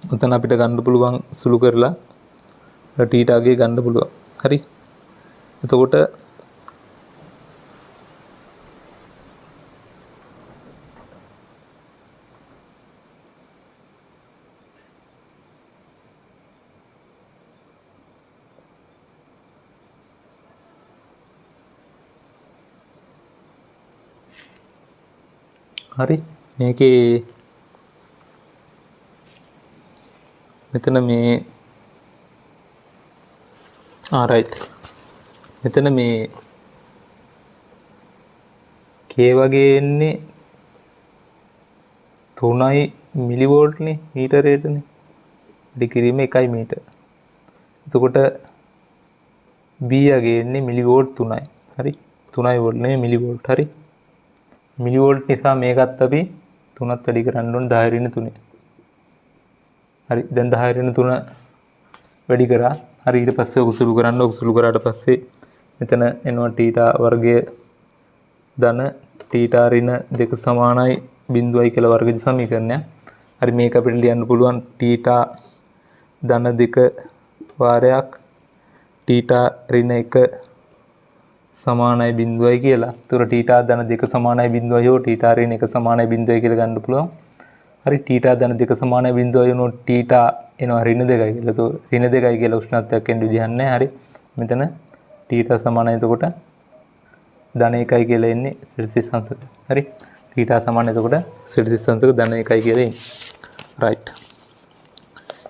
උතන අපිට ගන්න පුළුවන් සුළු කරලා θ ගේ ගන්න පුළුවන්. හරි. එතකොට හරි මේකේ මෙතන මේ රයිට් මෙතන මේ K වගේ එන්නේ 3යි මිලි වෝල්ට් නේ මීටරයටනේ වැඩි කිරීම 1යි මීටර. එතකොට B වගේ එන්නේ මිලි වෝල්ට් 3යි. හරි 3යි වෝල්ට් නෙමෙයි මිලි වෝල්ට්. හරි මිලි වෝල්ට් නිසා මේකත් අපි 3ත් වැඩි කරන්න ඕන 10 ඍණ 3. හරි දැන් 10 ඍණ 3 වැඩි කරා. හරි ඊට පස්සේ ඔක සුළු කරන්න. ඔක සුළු කරාට පස්සේ මෙතන එනවා θ වර්ගය ධන θ ඍණ 2 සමානයි 0යි කියලා වර්ගජ සමීකරණය. හරි මේක අපිට ලියන්න පුළුවන් θ ධන 2 වාරයක් θ ඍණ 1 සමානයි 0යි කියලා. ඒතර θ ධන 2 සමානයි 0යි හෝ θ ඍණ 1 සමානයි 0යි කියලා ගන්න පුළුවන්. හරි θ ධන 2 සමානයි 0යි වුණොත් θ එනවා ඍණ 2යි කියලා. તો ඍණ 2යි කියලා උෂ්ණත්වයක් එන්න විදිහක් නැහැ. හරි මෙතන θ සමානයි එතකොට ධන 1යි කියලා එන්නේ සෙල්සියස් අංශක. හරි θ සමානයි එතකොට සෙල්සියස් අංශක ධන 1යි කියලා එන්නේ. රයිට්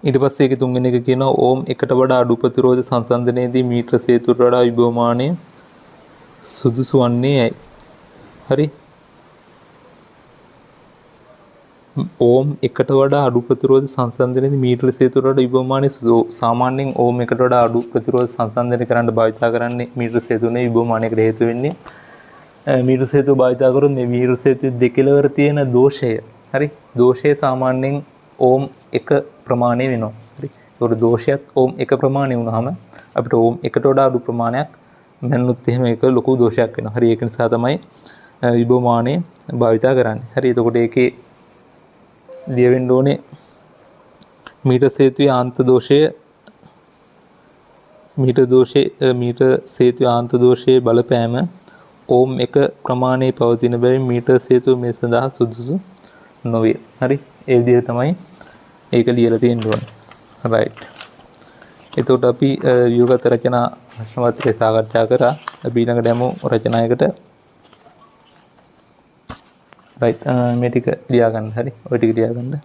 ඊට පස්සේ ඒකේ තුන්වෙනි එක කියනවා ඕම් 1ට වඩා අඩු ප්‍රතිරෝධ සංසන්දනයේදී මීටර සේතුවට වඩා විභවමානය සුදුසු වන්නේ ඇයි? හරි. ඕම් එකට වඩා අඩු ප්‍රතිරෝධ සංසන්දනයේදී මීටර සේතුවට වඩා විභවමානය සාමාන්‍යයෙන් ඕම් එකට වඩා අඩු ප්‍රතිරෝධ සංසන්දනය කරන්න භාවිතා කරන්නේ මීටර සේතුවේ විභවමානයකට හේතු වෙන්නේ. මීටර සේතුව භාවිතා කරොත් මේ මීටර සේතුවේ දෙකලවර තියෙන දෝෂය, හරි, දෝෂය සාමාන්‍යයෙන් ඕම් 1 ප්‍රමාණය වෙනවා. හරි. ඒකට දෝෂයත් ඕම් 1 ප්‍රමාණය වුණාම අපිට ඕම් 1ට වඩා අඩු ප්‍රමාණයක් මැන්නොත් එහෙම ඒක ලොකු දෝෂයක් වෙනවා. හරි. ඒක නිසා තමයි විභවමානය භාවිතා කරන්නේ. හරි. එතකොට ඒකේ ලියවෙන්න ඕනේ මීටර සේතුවේ ආන්ත දෝෂය මීටර සේතුවේ ආන්ත දෝෂයේ බලපෑම ඕම් 1 ප්‍රමාණයේ පවතින බැවින් මීටර සේතුව මේ සඳහා සුදුසු නොවේ. හරි. ඒ විදිහට තමයි ඒක ලියලා තියෙන්න ඕනේ. රයිට්. එතකොට අපි ව්‍යුහගත රචනා ප්‍රශ්න පත්‍රය සාකච්ඡා කරා. අපි ඊළඟට යමු රචනායකට. රයිට්. මේ ටික ලියා ගන්න. හරි. ඔය ටික ලියා ගන්න.